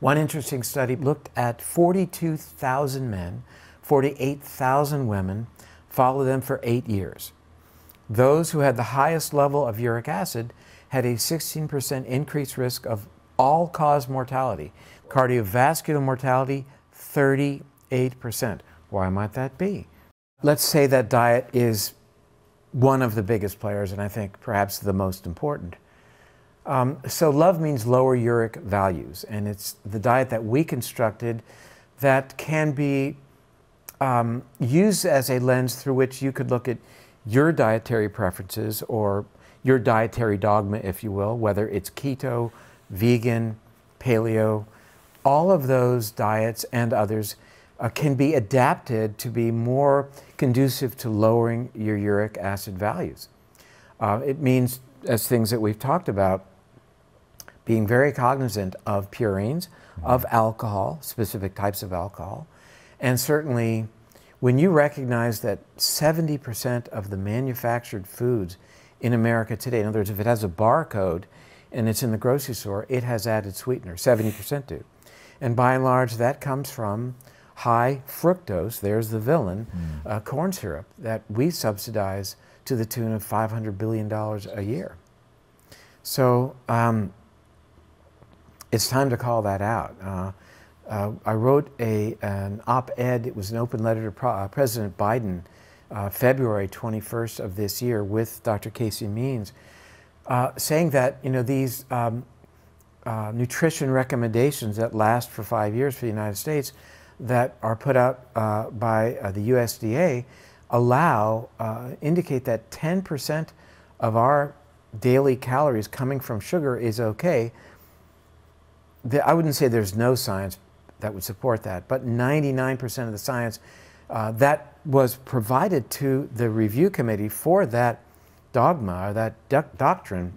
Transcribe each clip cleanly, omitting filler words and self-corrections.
One interesting study looked at 42,000 men, 48,000 women, followed them for 8 years. Those who had the highest level of uric acid had a 16% increased risk of all-cause mortality. Cardiovascular mortality, 38%. Why might that be? Let's say that diet is one of the biggest players, and I think perhaps the most important. So LOVE means lower uric values, and it's the diet that we constructed that can be used as a lens through which you could look at your dietary preferences or your dietary dogma, if you will, whether it's keto, vegan, paleo. All of those diets and others can be adapted to be more conducive to lowering your uric acid values. It means, as things that we've talked about, being very cognizant of purines, of alcohol, specific types of alcohol, and certainly when you recognize that 70% of the manufactured foods in America today, in other words, if it has a barcode and it's in the grocery store, it has added sweeteners, 70% do. And by and large, that comes from high fructose, there's the villain, corn syrup that we subsidize to the tune of $500 billion a year. So it's time to call that out. I wrote an op-ed, it was an open letter to President Biden, February 21st of this year with Dr. Casey Means, saying that these nutrition recommendations that last for 5 years for the United States that are put out by the USDA indicate that 10% of our daily calories coming from sugar is okay. I wouldn't say there's no science that would support that, but 99% of the science that was provided to the review committee for that dogma, or that doctrine,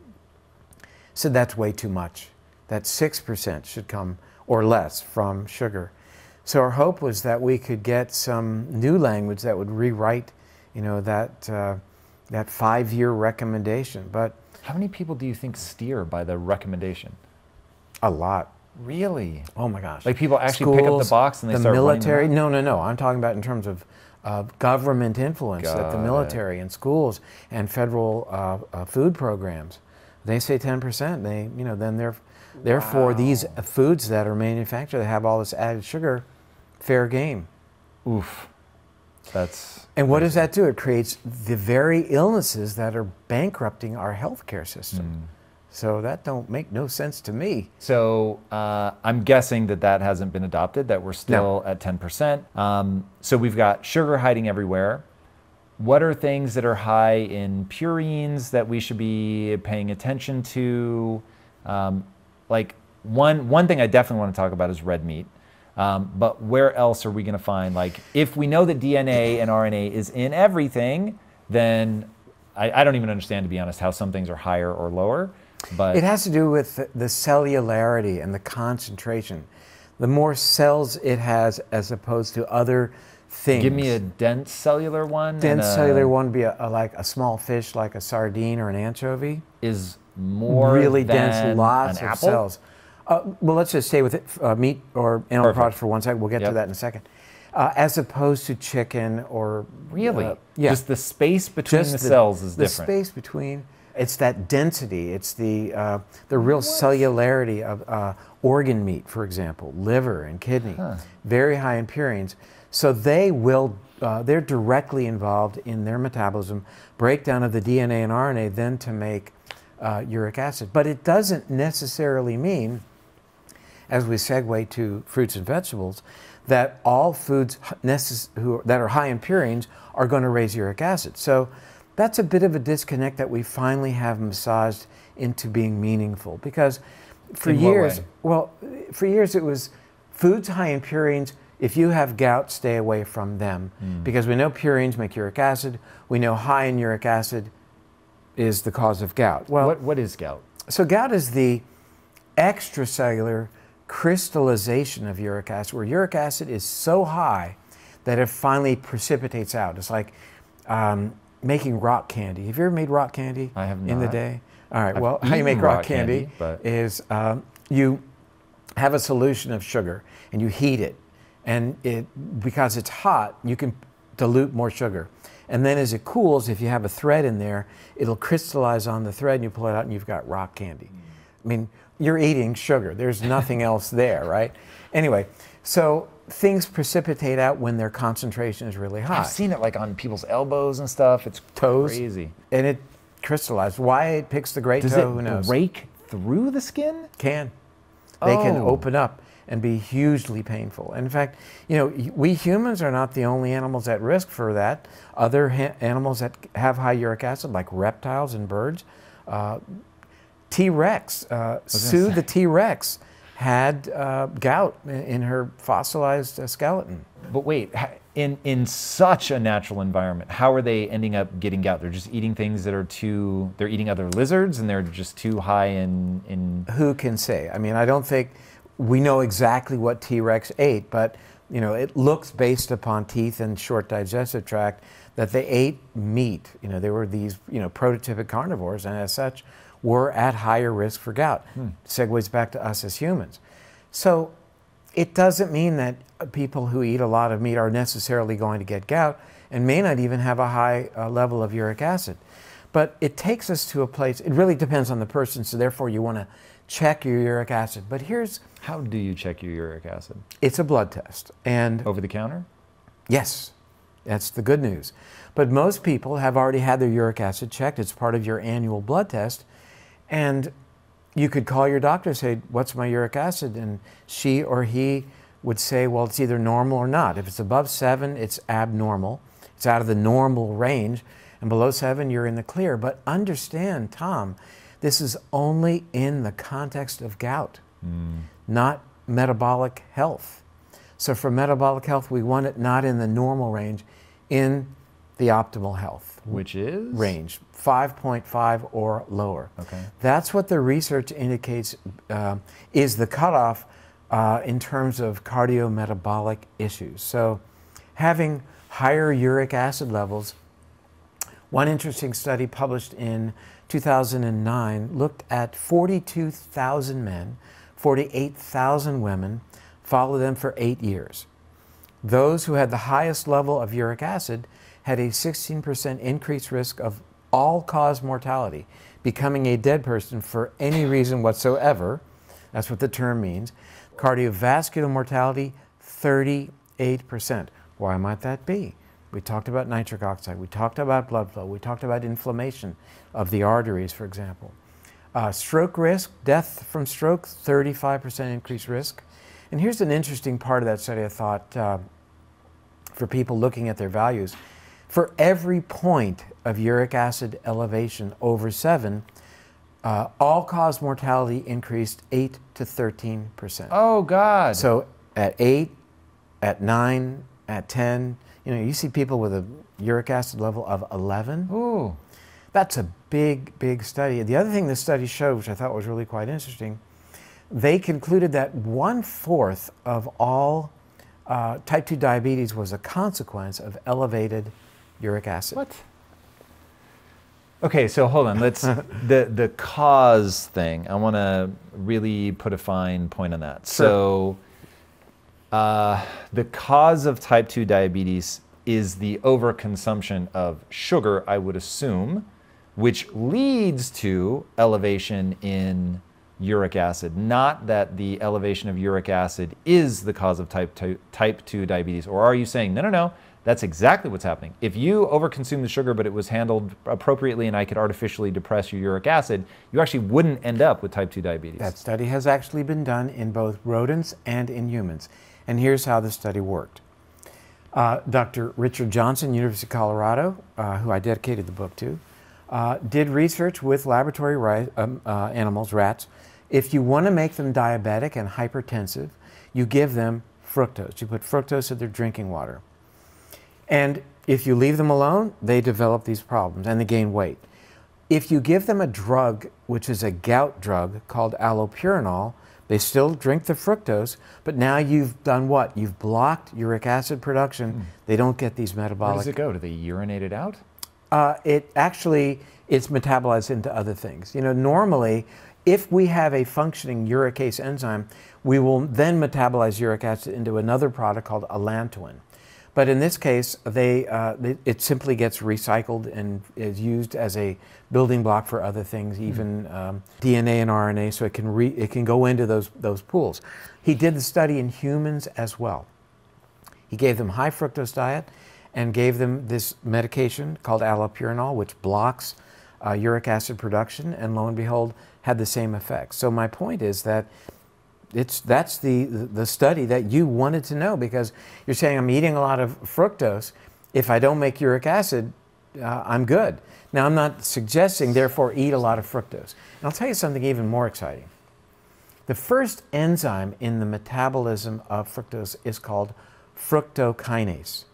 said that's way too much, that 6% should come or less from sugar. So our hope was that we could get some new language that would rewrite, that 5-year recommendation. But how many people do you think steer by the recommendation? A lot. Really? Oh my gosh. Like people actually pick up the box and they start military? running them out? No. I'm talking about in terms of government influence, that the military and schools and federal food programs, they say 10%. Then therefore these foods that are manufactured that have all this added sugar, fair game. Oof. That's and what does that do? It creates the very illnesses that are bankrupting our healthcare system. So that don't make no sense to me. So I'm guessing that hasn't been adopted, that we're still at 10%. So we've got sugar hiding everywhere. What are things that are high in purines that we should be paying attention to? Like one thing I definitely want to talk about is red meat. But where else are we going to find, like, if we know that DNA and RNA is in everything, then I don't even understand, to be honest, how some things are higher or lower. But it has to do with the cellularity and the concentration. The more cells it has as opposed to other things. Give me a dense cellular one. Dense cellular one would be like a small fish, like a sardine or an anchovy. Is more really than dense, lots an of apple? cells. Well, let's just stay with it, meat or animal products for 1 second. We'll get to that in a second. As opposed to chicken or... Really? Yeah. Just the space between the cells is different. The space between... It's that density. It's the real cellularity of organ meat, for example, liver and kidney, very high in purines. So they're directly involved in their metabolism, breakdown of the DNA and RNA, then to make uric acid. But it doesn't necessarily mean, as we segue to fruits and vegetables, that all foods that are high in purines are going to raise uric acid. So that's a bit of a disconnect that we finally have massaged into being meaningful, because for years it was foods high in purines. If you have gout, stay away from them, because we know purines make uric acid. We know high in uric acid is the cause of gout. Well, what is gout? So gout is the extracellular crystallization of uric acid, where uric acid is so high that it finally precipitates out. It's like making rock candy. Have you ever made rock candy? I have not. In the day? All right, well, how you make rock candy is you have a solution of sugar and you heat it, and because it's hot, you can dilute more sugar. And then as it cools, if you have a thread in there, it'll crystallize on the thread and you pull it out and you've got rock candy. I mean, you're eating sugar. There's nothing else there, right? Anyway, so things precipitate out when their concentration is really high. I've seen it like on people's elbows and stuff. It's toes, crazy. And it crystallizes. Why it picks the great toe, who knows? Does it break through the skin? Can. They can open up and be hugely painful. In fact, you know, we humans are not the only animals at risk for that. Other animals that have high uric acid, like reptiles and birds, T-Rex, Sue the T-Rex had gout in her fossilized skeleton. But wait, in such a natural environment, how are they ending up getting gout? They're just eating things that are they're eating other lizards and they're just too high in... Who can say? I mean, I don't think we know exactly what T-Rex ate, but you know, it looks based upon teeth and short digestive tract that they ate meat. You know, they were these, you know, prototypic carnivores, and as such, were at higher risk for gout. Segues back to us as humans. So it doesn't mean that people who eat a lot of meat are necessarily going to get gout and may not even have a high level of uric acid. But it takes us to a place, it really depends on the person, so therefore you want to check your uric acid. But here's... How do you check your uric acid? It's a blood test. And over the counter? Yes, that's the good news. But most people have already had their uric acid checked. It's part of your annual blood test. And you could call your doctor and say, what's my uric acid? And she or he would say, well, it's either normal or not. If it's above 7, it's abnormal. It's out of the normal range. And below 7, you're in the clear. But understand, Tom, this is only in the context of gout, not metabolic health. So for metabolic health, we want it not in the normal range, in the optimal health. Which is? Range, 5.5 or lower. Okay. That's what the research indicates is the cutoff in terms of cardiometabolic issues. So having higher uric acid levels, one interesting study published in 2009 looked at 42,000 men, 48,000 women, followed them for 8 years. Those who had the highest level of uric acid had a 16% increased risk of all-cause mortality, becoming a dead person for any reason whatsoever. That's what the term means. Cardiovascular mortality, 38%. Why might that be? We talked about nitric oxide. We talked about blood flow. We talked about inflammation of the arteries, for example. Stroke risk, death from stroke, 35% increased risk. And here's an interesting part of that study, I thought, for people looking at their values. For every point of uric acid elevation over 7, all-cause mortality increased 8 to 13%. Oh, God. So at 8, at 9, at 10, you know, you see people with a uric acid level of 11. Ooh. That's a big, big study. The other thing this study showed, which I thought was really quite interesting, they concluded that 1/4 of all type 2 diabetes was a consequence of elevated uric acid. What? Okay, so hold on. Let's the cause thing. I want to really put a fine point on that. Sure. So, the cause of type 2 diabetes is the overconsumption of sugar, I would assume, which leads to elevation in uric acid. Not that the elevation of uric acid is the cause of type 2 diabetes. Or are you saying, no, no, no, that's exactly what's happening. If you overconsume the sugar, but it was handled appropriately and I could artificially depress your uric acid, you actually wouldn't end up with type 2 diabetes. That study has actually been done in both rodents and in humans. And here's how the study worked. Dr. Richard Johnson, University of Colorado, who I dedicated the book to, did research with laboratory animals, rats. If you want to make them diabetic and hypertensive, you give them fructose. You put fructose in their drinking water. And if you leave them alone, they develop these problems and they gain weight. If you give them a drug, which is a gout drug called allopurinol, they still drink the fructose, but now you've done what? You've blocked uric acid production. They don't get these metabolic... Where does it go? Do they urinate it out? It's metabolized into other things. You know, normally if we have a functioning uricase enzyme, we will then metabolize uric acid into another product called allantoin. But in this case, it simply gets recycled and is used as a building block for other things, even DNA and RNA, so it can go into those pools. He did the study in humans as well. He gave them high fructose diet and gave them this medication called allopurinol, which blocks uric acid production, and lo and behold, had the same effect. So my point is that that's the study that you wanted to know, because you're saying I'm eating a lot of fructose. If I don't make uric acid, I'm good. Now, I'm not suggesting, therefore, eat a lot of fructose. And I'll tell you something even more exciting. The first enzyme in the metabolism of fructose is called fructokinase.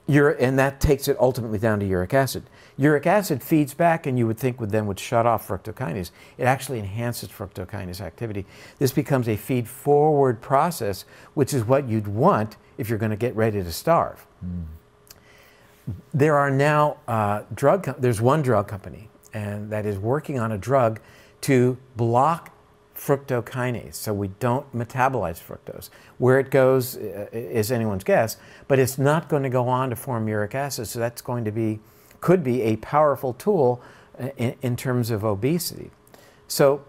And that takes it ultimately down to uric acid. Uric acid feeds back, and you would think would shut off fructokinase. It actually enhances fructokinase activity. This becomes a feed-forward process, which is what you'd want if you're going to get ready to starve. There are now there's one drug company and that is working on a drug to block fructokinase, so we don't metabolize fructose. Where it goes is anyone's guess, but it's not going to go on to form uric acid, so that's going to could be a powerful tool in terms of obesity. So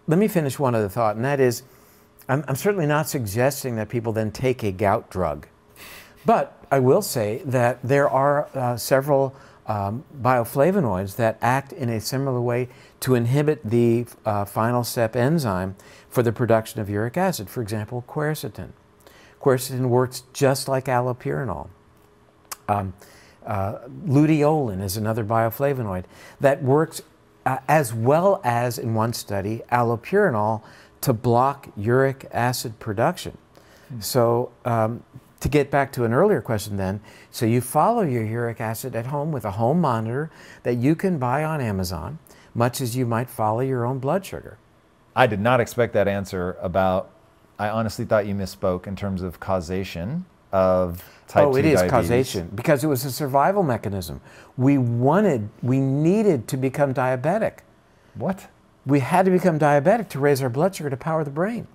let me finish one other thought, and that is, I'm certainly not suggesting that people then take a gout drug, but I will say that there are several bioflavonoids that act in a similar way to inhibit the final step enzyme for the production of uric acid. For example, quercetin. Quercetin works just like allopurinol. Luteolin is another bioflavonoid that works as well as, in one study, allopurinol to block uric acid production. So to get back to an earlier question then, so you follow your uric acid at home with a home monitor that you can buy on Amazon, much as you might follow your own blood sugar. I did not expect that answer about, I honestly thought you misspoke in terms of causation of type 2 diabetes. Oh, it is causation, because it was a survival mechanism. We needed to become diabetic. What? We had to become diabetic to raise our blood sugar to power the brain.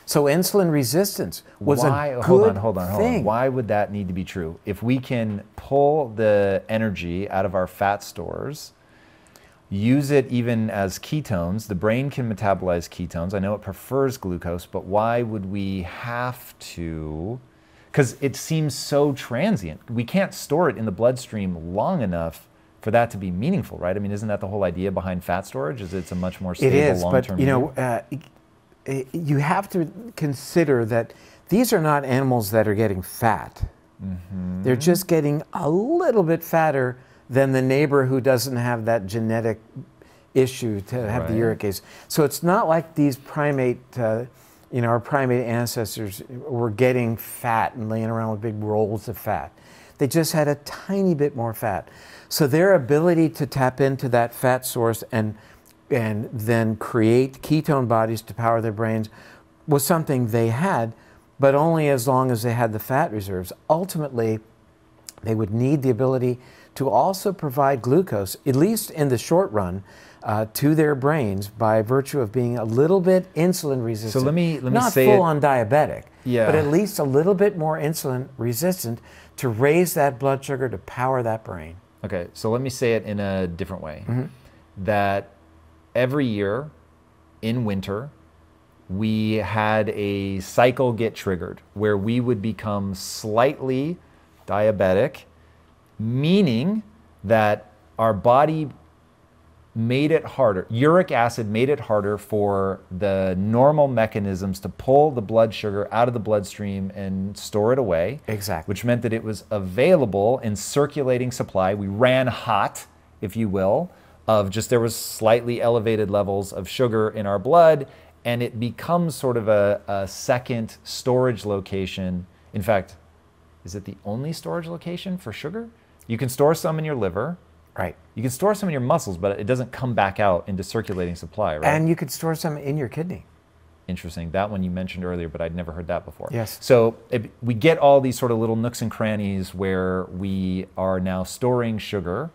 So insulin resistance was a good thing. Why would that need to be true? If we can pull the energy out of our fat stores, use it even as ketones, the brain can metabolize ketones. I know it prefers glucose, but why would we have to? Because it seems so transient. We can't store it in the bloodstream long enough for that to be meaningful, right? I mean, isn't that the whole idea behind fat storage? Is it's a much more stable long-term? It is, but you have to consider that these are not animals that are getting fat. Mm-hmm. They're just getting a little bit fatter than the neighbor who doesn't have that genetic issue to have the uricase. So it's not like these our primate ancestors were getting fat and laying around with big rolls of fat. They just had a tiny bit more fat. So their ability to tap into that fat source and then create ketone bodies to power their brains was something they had, but only as long as they had the fat reserves. Ultimately, they would need the ability to also provide glucose, at least in the short run, to their brains by virtue of being a little bit insulin resistant. So let me not say full-on diabetic, yeah, but at least a little bit more insulin resistant to raise that blood sugar to power that brain. Okay, so let me say it in a different way. That every year in winter, we had a cycle get triggered where we would become slightly diabetic, meaning that our body made it harder. Uric acid made it harder for the normal mechanisms to pull the blood sugar out of the bloodstream and store it away. Exactly. Which meant that it was available in circulating supply. We ran hot, if you will, of just there was slightly elevated levels of sugar in our blood, and it becomes sort of a second storage location. In fact, is it the only storage location for sugar? You can store some in your liver. Right. You can store some in your muscles, but it doesn't come back out into circulating supply, right? And you could store some in your kidney. Interesting. That one you mentioned earlier, but I'd never heard that before. Yes. So we get all these sort of little nooks and crannies where we are now storing sugar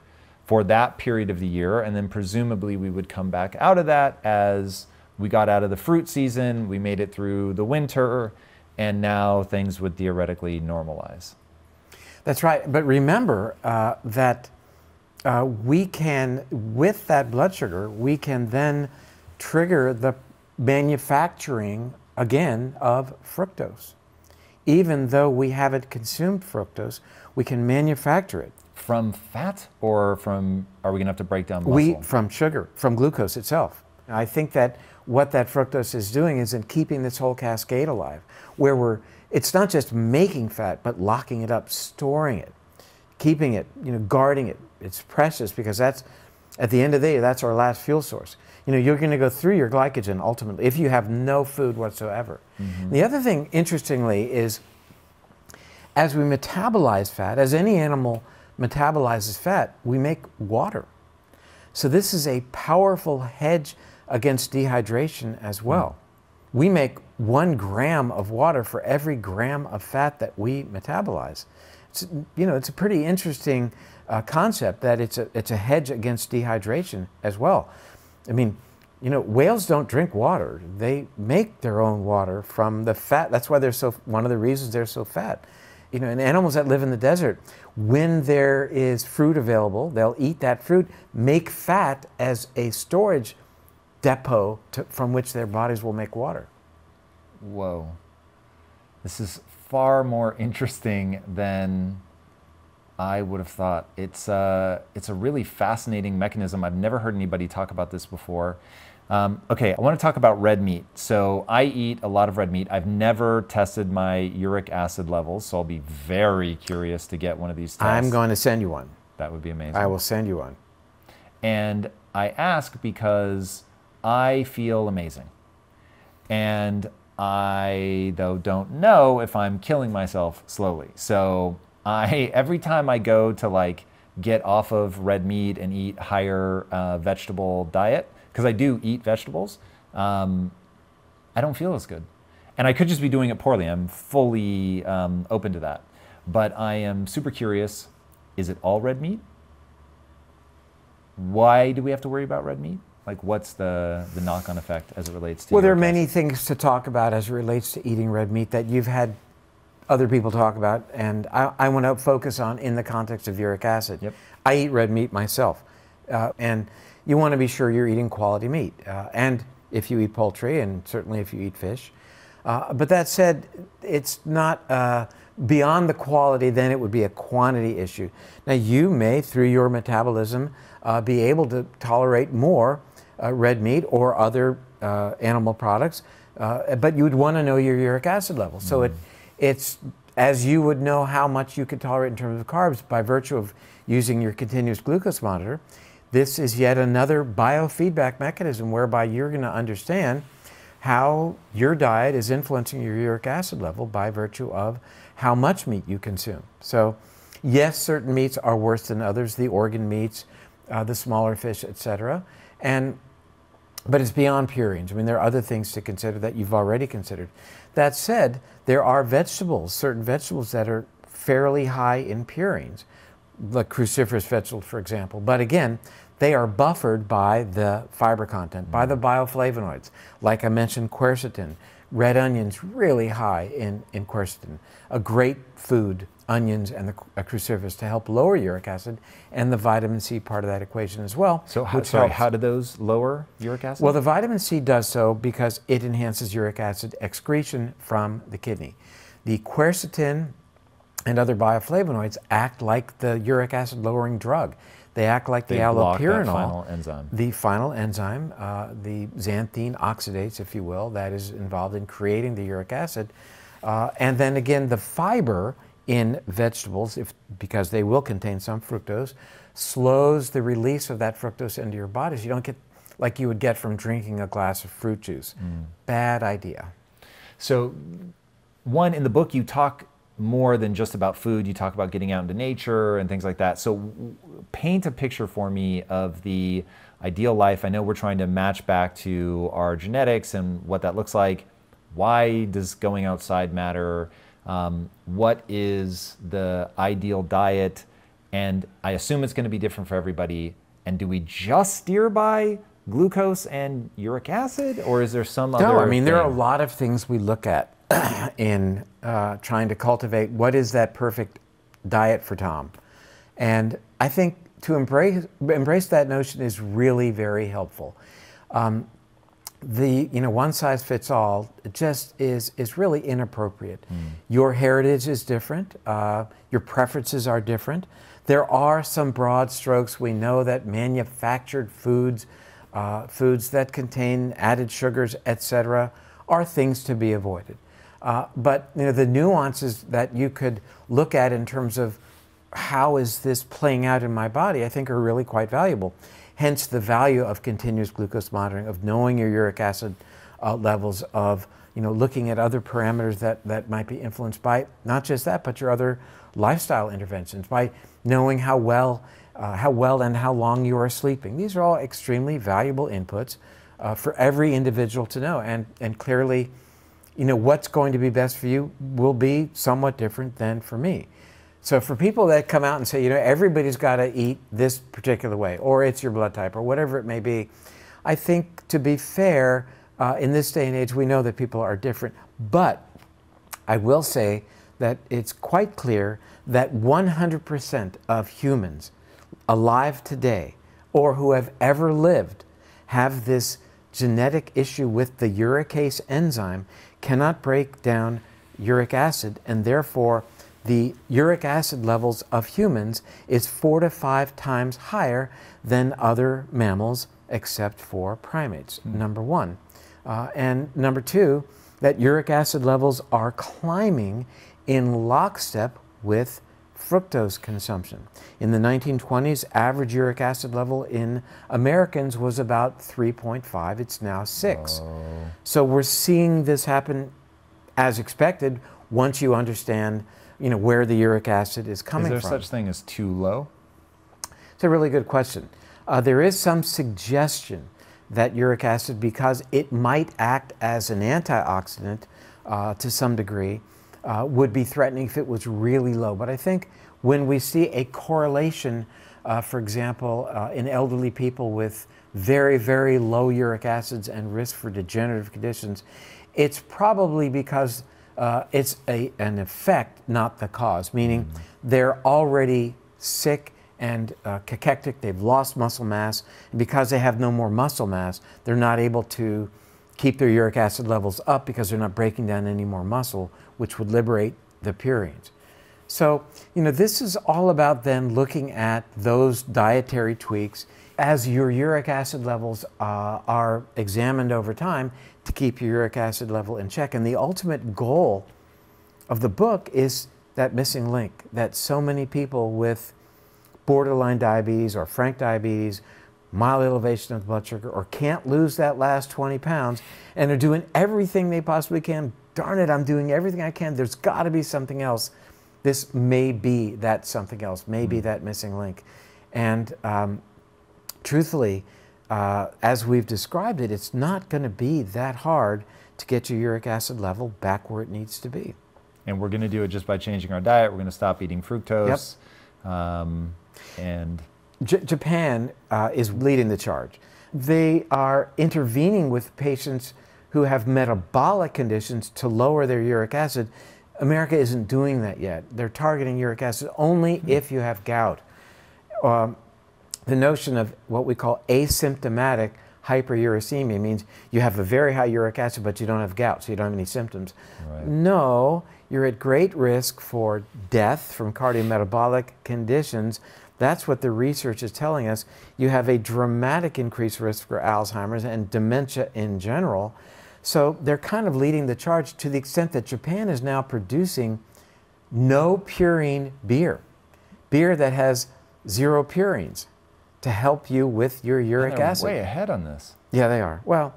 for that period of the year, and then presumably we would come back out of that as we got out of the fruit season, we made it through the winter, and now things would theoretically normalize. That's right. But remember that we can, with that blood sugar, we can then trigger the manufacturing again of fructose. Even though we haven't consumed fructose, we can manufacture it. From fat, or from, are we going to have to break down muscle? From sugar, from glucose itself. I think that what that fructose is doing is in keeping this whole cascade alive, where it's not just making fat, but locking it up, storing it, keeping it, guarding it. It's precious, because that's, at the end of the day, that's our last fuel source. You're going to go through your glycogen ultimately if you have no food whatsoever. Mm-hmm. The other thing, interestingly, is as we metabolize fat, as any animal metabolizes fat, we make water. So this is a powerful hedge against dehydration as well. We make 1 gram of water for every gram of fat that we metabolize. It's a pretty interesting concept that it's a hedge against dehydration as well. I mean, whales don't drink water. They make their own water from the fat. That's why one of the reasons they're so fat. And animals that live in the desert, when there is fruit available, they'll eat that fruit, make fat as a storage depot from which their bodies will make water. Whoa. This is far more interesting than I would have thought. It's a really fascinating mechanism. I've never heard anybody talk about this before. Okay, I want to talk about red meat. So I eat a lot of red meat. I've never tested my uric acid levels, so I'll be very curious to get one of these tests. I'm going to send you one. That would be amazing. I will send you one. And I ask because I feel amazing. And I, though, don't know if I'm killing myself slowly. So every time I go to get off of red meat and eat higher vegetable diet, because I do eat vegetables, I don't feel as good. And I could just be doing it poorly. I'm fully open to that. But I am super curious, is it all red meat? Why do we have to worry about red meat? What's the knock-on effect as it relates to Well, there are many things to talk about as it relates to eating red meat that you've had other people talk about, and I want to focus on in the context of uric acid. Yep. I eat red meat myself, and you want to be sure you're eating quality meat, and if you eat poultry, and certainly if you eat fish. But that said, it's not beyond the quality, then it would be a quantity issue. Now, you may, through your metabolism, be able to tolerate more red meat or other animal products, but you would want to know your uric acid level. So it's as you would know how much you could tolerate in terms of carbs by virtue of using your continuous glucose monitor. This is yet another biofeedback mechanism whereby you're going to understand how your diet is influencing your uric acid level by virtue of how much meat you consume. So yes, certain meats are worse than others, the organ meats, the smaller fish, etc. But it's beyond purines. I mean, there are other things to consider that you've already considered. That said, there are vegetables, certain vegetables that are fairly high in purines, like cruciferous vegetables, for example. But again, they are buffered by the fiber content, by the bioflavonoids. Like I mentioned, quercetin. Red onions, really high in quercetin. A great food, onions and the cruciferous, to help lower uric acid, and the vitamin C part of that equation as well. So how do those lower uric acid? Well, the vitamin C does so because it enhances uric acid excretion from the kidney. The quercetin and other bioflavonoids act like the uric acid lowering drug. They act like the allopurinol, the final enzyme, the xanthine oxidase, if you will, that is involved in creating the uric acid. And then again, the fiber in vegetables, because they will contain some fructose, slows the release of that fructose into your body. So you don't get like you would get from drinking a glass of fruit juice. Bad idea. So in the book you talk more than just about food. You talk about getting out into nature and things like that. So paint a picture for me of the ideal life. I know we're trying to match back to our genetics and what that looks like. Why does going outside matter? What is the ideal diet? And I assume it's going to be different for everybody. And do we just steer by glucose and uric acid, or is there some other No, I mean, there are a thing? lot of things we look at in trying to cultivate what is that perfect diet for Tom. And I think to embrace that notion is really very helpful. The one size fits all just is really inappropriate. Your heritage is different. Your preferences are different. There are some broad strokes. We know that manufactured foods, foods that contain added sugars, etc., are things to be avoided. But the nuances that you could look at in terms of how is this playing out in my body, I think are really quite valuable. Hence the value of continuous glucose monitoring, of knowing your uric acid levels, of looking at other parameters that might be influenced by not just that, but your other lifestyle interventions, by knowing how well and how long you are sleeping. These are all extremely valuable inputs for every individual to know. And clearly, what's going to be best for you will be somewhat different than for me. So for people that come out and say, everybody's got to eat this particular way, or it's your blood type, or whatever it may be, I think, to be fair, in this day and age, we know that people are different. But I will say that it's quite clear that 100% of humans alive today, or who have ever lived, have this genetic issue with the uricase enzyme, cannot break down uric acid, and therefore the uric acid levels of humans is 4 to 5 times higher than other mammals except for primates, number one. And number two, that uric acid levels are climbing in lockstep with fructose consumption. In the 1920s, average uric acid level in Americans was about 3.5. It's now 6. Oh. So we're seeing this happen as expected once you understand where the uric acid is coming from. Is there such thing as too low? It's a really good question. There is some suggestion that uric acid, because it might act as an antioxidant to some degree, would be threatening if it was really low. But I think when we see a correlation, for example, in elderly people with very, very low uric acids and risk for degenerative conditions, it's probably because it's an effect, not the cause, meaning they're already sick and cachectic, they've lost muscle mass, and because they have no more muscle mass, they're not able to keep their uric acid levels up because they're not breaking down any more muscle, which would liberate the purines. So, this is all about then looking at those dietary tweaks as your uric acid levels are examined over time to keep your uric acid level in check. And the ultimate goal of the book is that missing link that so many people with borderline diabetes or frank diabetes, mild elevation of blood sugar, or can't lose that last 20 pounds, and are doing everything they possibly can. Darn it, I'm doing everything I can. There's got to be something else. This may be that something else, may be that missing link. And truthfully, as we've described it, it's not going to be that hard to get your uric acid level back where it needs to be. And we're going to do it just by changing our diet. We're going to stop eating fructose. And Japan is leading the charge. They are intervening with patients who have metabolic conditions to lower their uric acid. America isn't doing that yet. They're targeting uric acid only if you have gout. The notion of what we call asymptomatic hyperuricemia means you have a very high uric acid, but you don't have gout, so you don't have any symptoms. Right. No, you're at great risk for death from cardiometabolic conditions. That's what the research is telling us. You have a dramatic increased risk for Alzheimer's and dementia in general. So they're kind of leading the charge to the extent that Japan is now producing no purine beer, beer that has 0 purines, to help you with your uric acid. Way ahead on this. Yeah, they are. Well,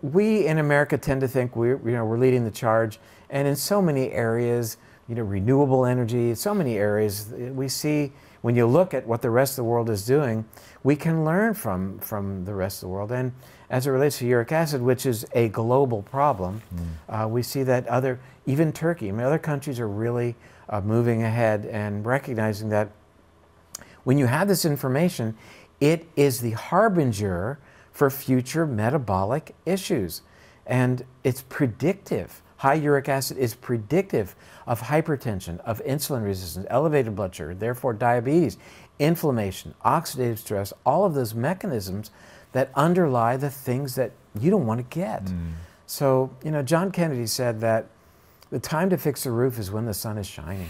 we in America tend to think we're leading the charge, and in so many areas, renewable energy, so many areas, we see when you look at what the rest of the world is doing, we can learn from the rest of the world. And as it relates to uric acid, which is a global problem. We see that even Turkey, I mean, other countries are really moving ahead and recognizing that when you have this information, it is the harbinger for future metabolic issues. And it's predictive. High uric acid is predictive of hypertension, of insulin resistance, elevated blood sugar, therefore diabetes, inflammation, oxidative stress, all of those mechanisms that underlie the things that you don't want to get. So, you know, John Kennedy said that the time to fix the roof is when the sun is shining.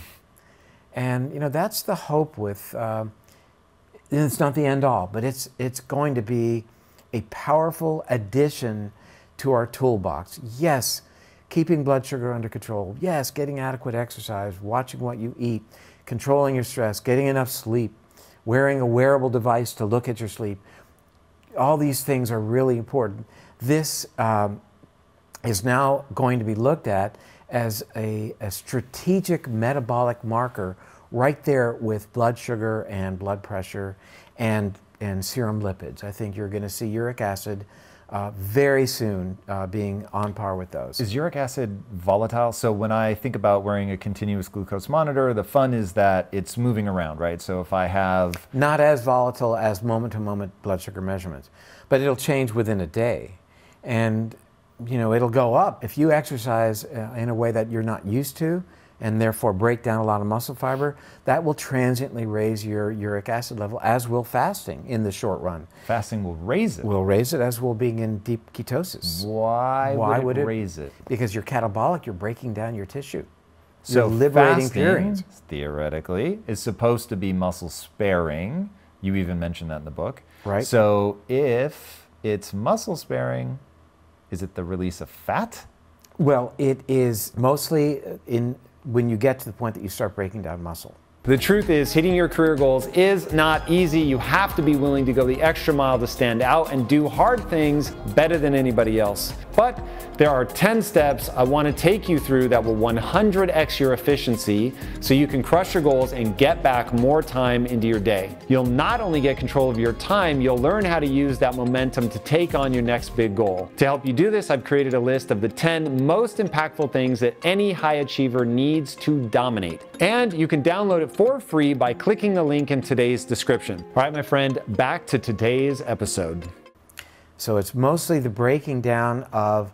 And, you know, that's the hope with, it's not the end all, but it's going to be a powerful addition to our toolbox. Yes, keeping blood sugar under control. Yes, getting adequate exercise, watching what you eat, controlling your stress, getting enough sleep, wearing a wearable device to look at your sleep. All these things are really important. This is now going to be looked at as a strategic metabolic marker right there with blood sugar and blood pressure and serum lipids. I think you're going to see uric acid very soon being on par with those. Is uric acid volatile? So when I think about wearing a continuous glucose monitor, the fun is that it's moving around, right? So if I have... Not as volatile as moment-to-moment blood sugar measurements, but it'll change within a day. And, you know, it'll go up. If you exercise in a way that you're not used to, and therefore break down a lot of muscle fiber, that will transiently raise your uric acid level, as will fasting in the short run. Fasting will raise it? Will raise it, as will being in deep ketosis. Why would it raise it? Because you're catabolic, you're breaking down your tissue. So you're liberating fasting, purines. Theoretically, is supposed to be muscle sparing. You even mentioned that in the book. Right. So if it's muscle sparing, is it the release of fat? Well, it is mostly when you get to the point that you start breaking down muscle. The truth is, hitting your career goals is not easy. You have to be willing to go the extra mile to stand out and do hard things better than anybody else. But there are 10 steps I want to take you through that will 100x your efficiency so you can crush your goals and get back more time into your day. You'll not only get control of your time, you'll learn how to use that momentum to take on your next big goal. To help you do this, I've created a list of the 10 most impactful things that any high achiever needs to dominate. And you can download it for free by clicking the link in today's description. All right, my friend, back to today's episode. So it's mostly the breaking down of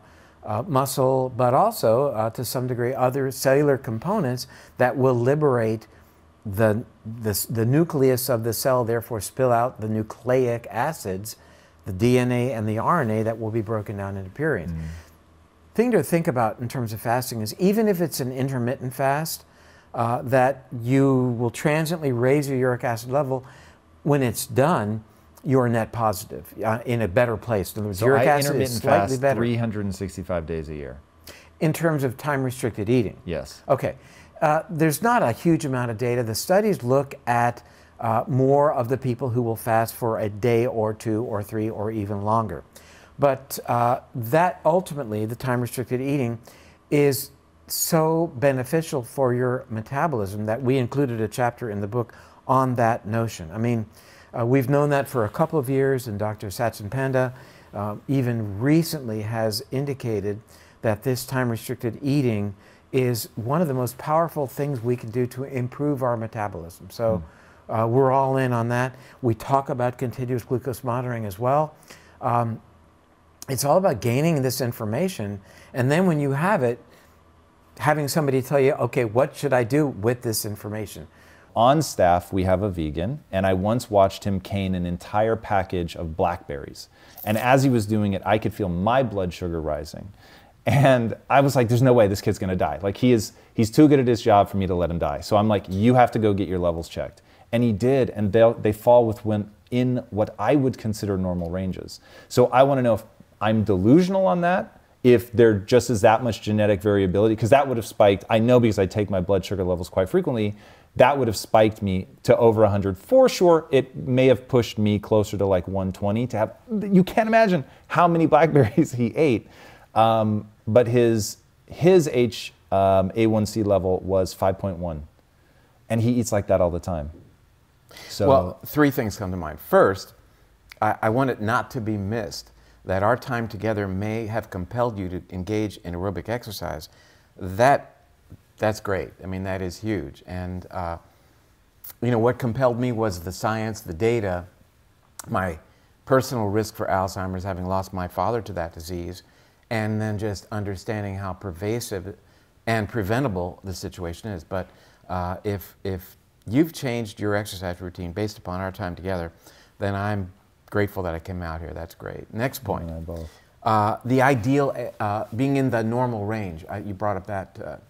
muscle, but also to some degree other cellular components that will liberate the nucleus of the cell, therefore spill out the nucleic acids, the DNA and the RNA that will be broken down into purines. Thing to think about in terms of fasting is even if it's an intermittent fast, that you will transiently raise your uric acid level. When it's done, you're net positive, in a better place. In other words, So uric I acid is slightly fast better. 365 days a year. In terms of time-restricted eating? Yes. Okay. There's not a huge amount of data. The studies look at more of the people who will fast for a day or two or three or even longer. But that ultimately, the time-restricted eating, is so beneficial for your metabolism that we included a chapter in the book on that notion. I mean, we've known that for a couple of years, and Dr. Sachin Panda even recently has indicated that this time-restricted eating is one of the most powerful things we can do to improve our metabolism. So we're all in on that. We talk about continuous glucose monitoring as well. It's all about gaining this information, and then when you have it, having somebody tell you, okay, what should I do with this information? On staff, we have a vegan, and I once watched him cane an entire package of blackberries. And as he was doing it, I could feel my blood sugar rising. And I was like, there's no way this kid's gonna die. Like, he's too good at his job for me to let him die. So I'm like, you have to go get your levels checked. And he did, and they fall in what I would consider normal ranges. So I wanna know if I'm delusional on that, if there just is that much genetic variability, because that would have spiked, I know because I take my blood sugar levels quite frequently, that would have spiked me to over 100. For sure, it may have pushed me closer to like 120 to have, you can't imagine how many blackberries he ate. But his A1C level was 5.1. And he eats like that all the time. So, well, three things come to mind. First, I want it not to be missed that our time together may have compelled you to engage in aerobic exercise, that's great. I mean, that is huge. And you know, what compelled me was the science, the data, my personal risk for Alzheimer's, having lost my father to that disease, and then just understanding how pervasive and preventable the situation is. But if you've changed your exercise routine based upon our time together, then I'm grateful that I came out here. That's great. Next point. The ideal, being in the normal range. You brought up that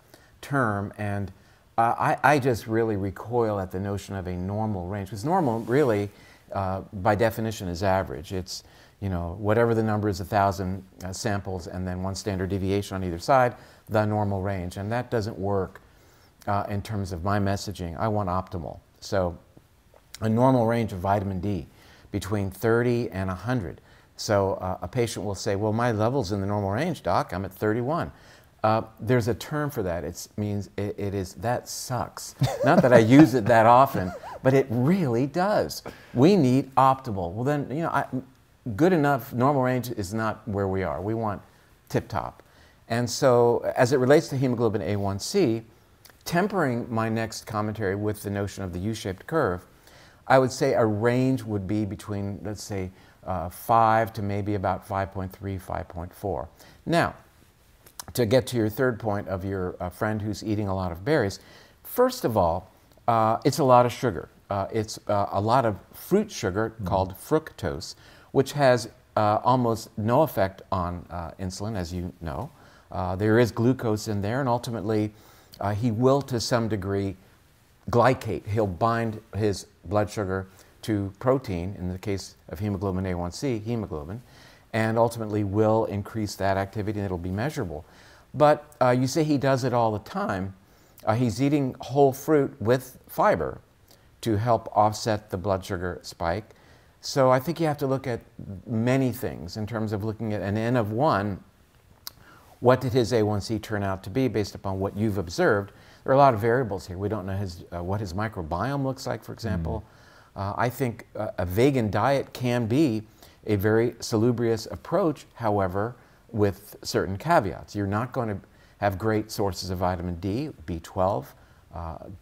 term, and I just really recoil at the notion of a normal range, because normal really, by definition, is average. It's, you know, whatever the number is, 1,000 samples and then one standard deviation on either side, the normal range. And that doesn't work in terms of my messaging. I want optimal. So a normal range of vitamin D between 30 and 100. So a patient will say, well, my level's in the normal range, doc, I'm at 31. There's a term for that. It means it is, that sucks. Not that I use it that often, but it really does. We need optimal. Well then, you know, good enough normal range is not where we are. We want tip-top. And so as it relates to hemoglobin A1C, tempering my next commentary with the notion of the U-shaped curve, I would say a range would be between, let's say, 5 to maybe about 5.3, 5.4. Now, to get to your third point of your friend who's eating a lot of berries, first of all, it's a lot of sugar. It's a lot of fruit sugar called fructose, which has almost no effect on insulin, as you know. There is glucose in there, and ultimately he will, to some degree, glycate. He'll bind his blood sugar to protein, in the case of hemoglobin A1C, hemoglobin, and ultimately will increase that activity, and it'll be measurable. But you say he does it all the time. He's eating whole fruit with fiber to help offset the blood sugar spike. So I think you have to look at many things in terms of looking at an N of 1. What did his A1C turn out to be based upon what you've observed? There are a lot of variables here. We don't know what his microbiome looks like, for example. I think a vegan diet can be a very salubrious approach, however, with certain caveats. You're not going to have great sources of vitamin D, B12,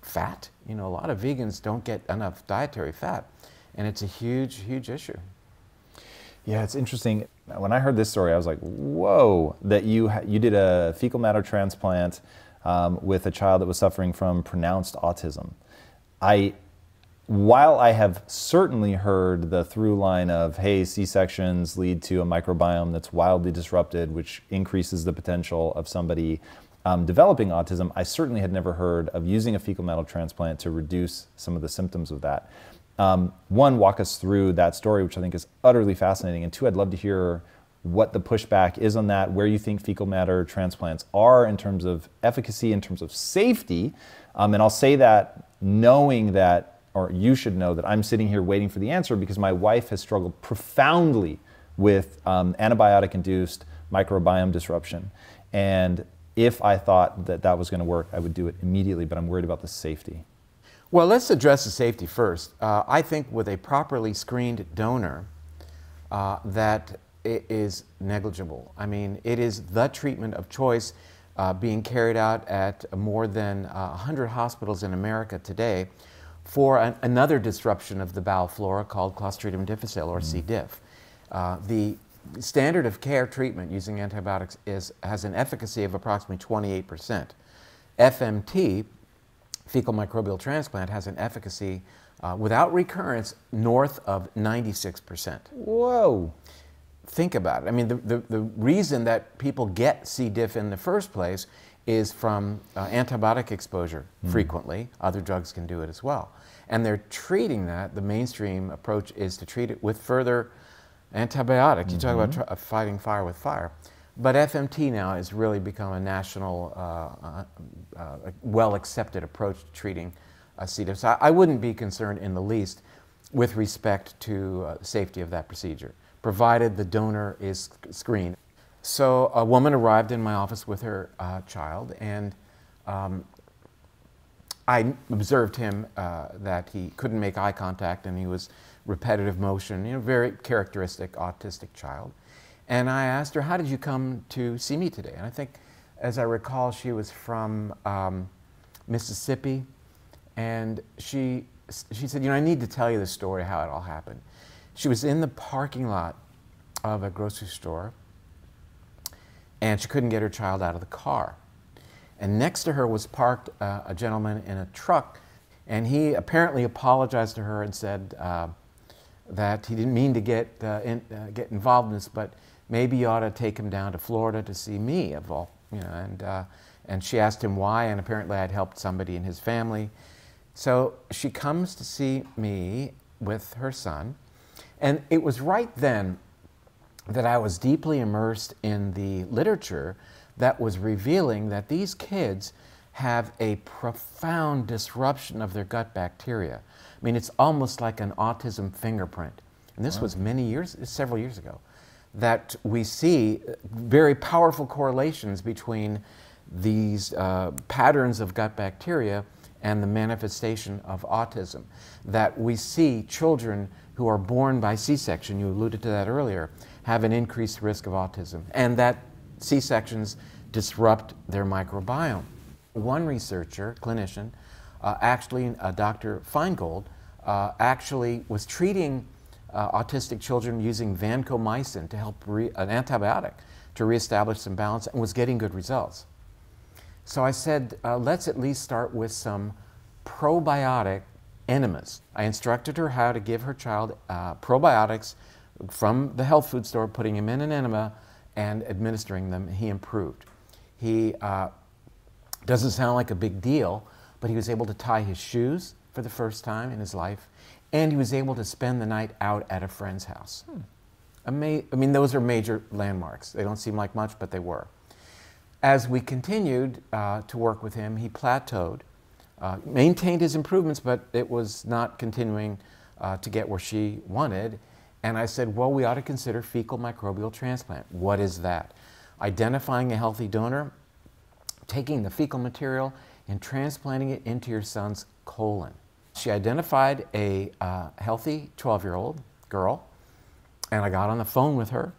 fat. You know, a lot of vegans don't get enough dietary fat, and it's a huge, huge issue. Yeah, it's interesting. When I heard this story, I was like, whoa, that you did a fecal matter transplant with a child that was suffering from pronounced autism. While I have certainly heard the through line of, hey, C-sections lead to a microbiome that's wildly disrupted, which increases the potential of somebody developing autism, I certainly had never heard of using a fecal matter transplant to reduce some of the symptoms of that. One, walk us through that story, which I think is utterly fascinating, and two, I'd love to hear what the pushback is on that, where you think fecal matter transplants are in terms of efficacy, in terms of safety, and I'll say that knowing that, or you should know that I'm sitting here waiting for the answer because my wife has struggled profoundly with antibiotic-induced microbiome disruption. And if I thought that that was going to work, I would do it immediately, but I'm worried about the safety. Well, let's address the safety first. I think with a properly screened donor, that it is negligible. I mean, it is the treatment of choice being carried out at more than 100 hospitals in America today for another disruption of the bowel flora called Clostridium difficile, or C. diff. The standard of care treatment using antibiotics has an efficacy of approximately 28%. FMT, fecal microbial transplant, has an efficacy without recurrence north of 96%. Whoa. Think about it. I mean, the reason that people get C. diff in the first place is from antibiotic exposure frequently. Other drugs can do it as well. And they're treating that. The mainstream approach is to treat it with further antibiotics. You talk about fighting fire with fire. But FMT now has really become a national, well-accepted approach to treating C. diff. So I wouldn't be concerned in the least with respect to safety of that procedure, provided the donor is screened. So a woman arrived in my office with her child, and I observed him that he couldn't make eye contact and he was repetitive motion, you know, very characteristic autistic child. And I asked her, how did you come to see me today? And I think, as I recall, she was from Mississippi. And she said, you know, I need to tell you the story, how it all happened. She was in the parking lot of a grocery store, and she couldn't get her child out of the car. And next to her was parked a gentleman in a truck, and he apparently apologized to her and said that he didn't mean to get involved in this, but maybe you ought to take him down to Florida to see me, of all, you know. And she asked him why, and apparently I had helped somebody in his family. So she comes to see me with her son, and it was right then that I was deeply immersed in the literature that was revealing that these kids have a profound disruption of their gut bacteria. I mean, it's almost like an autism fingerprint. And this was several years ago, that we see very powerful correlations between these patterns of gut bacteria and the manifestation of autism. That we see children who are born by C-section, you alluded to that earlier, have an increased risk of autism, and that C-sections disrupt their microbiome. One researcher, clinician, actually Dr. Feingold, actually was treating autistic children using vancomycin to help an antibiotic to reestablish some balance, and was getting good results. So I said, let's at least start with some probiotic enemas. I instructed her how to give her child probiotics from the health food store, putting him in an enema and administering them. He improved. He doesn't sound like a big deal, but he was able to tie his shoes for the first time in his life, and he was able to spend the night out at a friend's house. I mean, those are major landmarks. They don't seem like much, but they were. As we continued to work with him, he plateaued, maintained his improvements, but it was not continuing to get where she wanted. And I said, well, we ought to consider fecal microbial transplant. What is that? Identifying a healthy donor, taking the fecal material and transplanting it into your son's colon. She identified a healthy 12-year-old girl, and I got on the phone with her,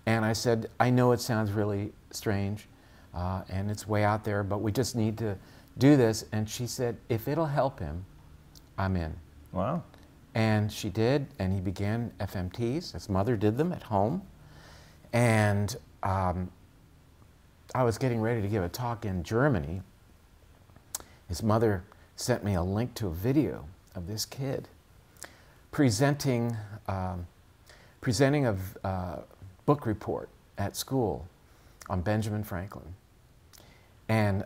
and I said, I know it sounds really strange, and it's way out there, but we just need to do this. And she said, if it'll help him, I'm in. Wow. And she did, and he began FMTs. His mother did them at home. And I was getting ready to give a talk in Germany. His mother sent me a link to a video of this kid presenting a book report at school on Benjamin Franklin. And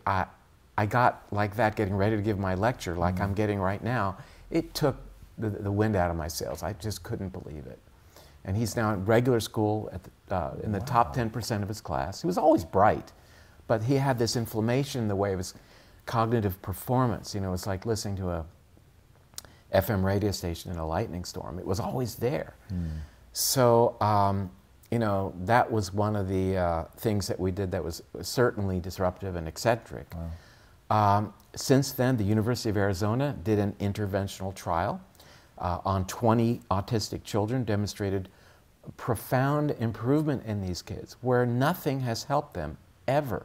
I got like that, getting ready to give my lecture like I'm getting right now. It took the wind out of my sails. I just couldn't believe it. And he's now in regular school at in the top 10% of his class. He was always bright, but he had this inflammation in the way of his cognitive performance. You know, it's like listening to a FM radio station in a lightning storm. It was always there. So, you know, that was one of the things that we did that was certainly disruptive and eccentric. Wow. Since then, the University of Arizona did an interventional trial on 20 autistic children, demonstrated profound improvement in these kids, where nothing has helped them ever,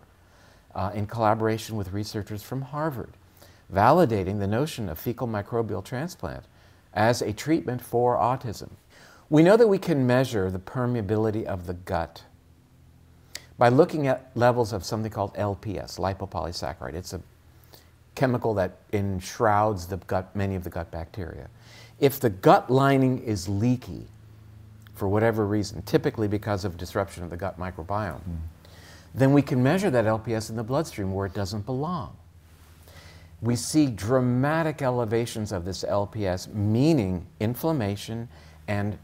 in collaboration with researchers from Harvard, validating the notion of fecal microbial transplant as a treatment for autism. We know that we can measure the permeability of the gut by looking at levels of something called LPS, lipopolysaccharide. It's a chemical that enshrouds the gut, many of the gut bacteria. If the gut lining is leaky, for whatever reason, typically because of disruption of the gut microbiome, then we can measure that LPS in the bloodstream where it doesn't belong. We see dramatic elevations of this LPS, meaning inflammation and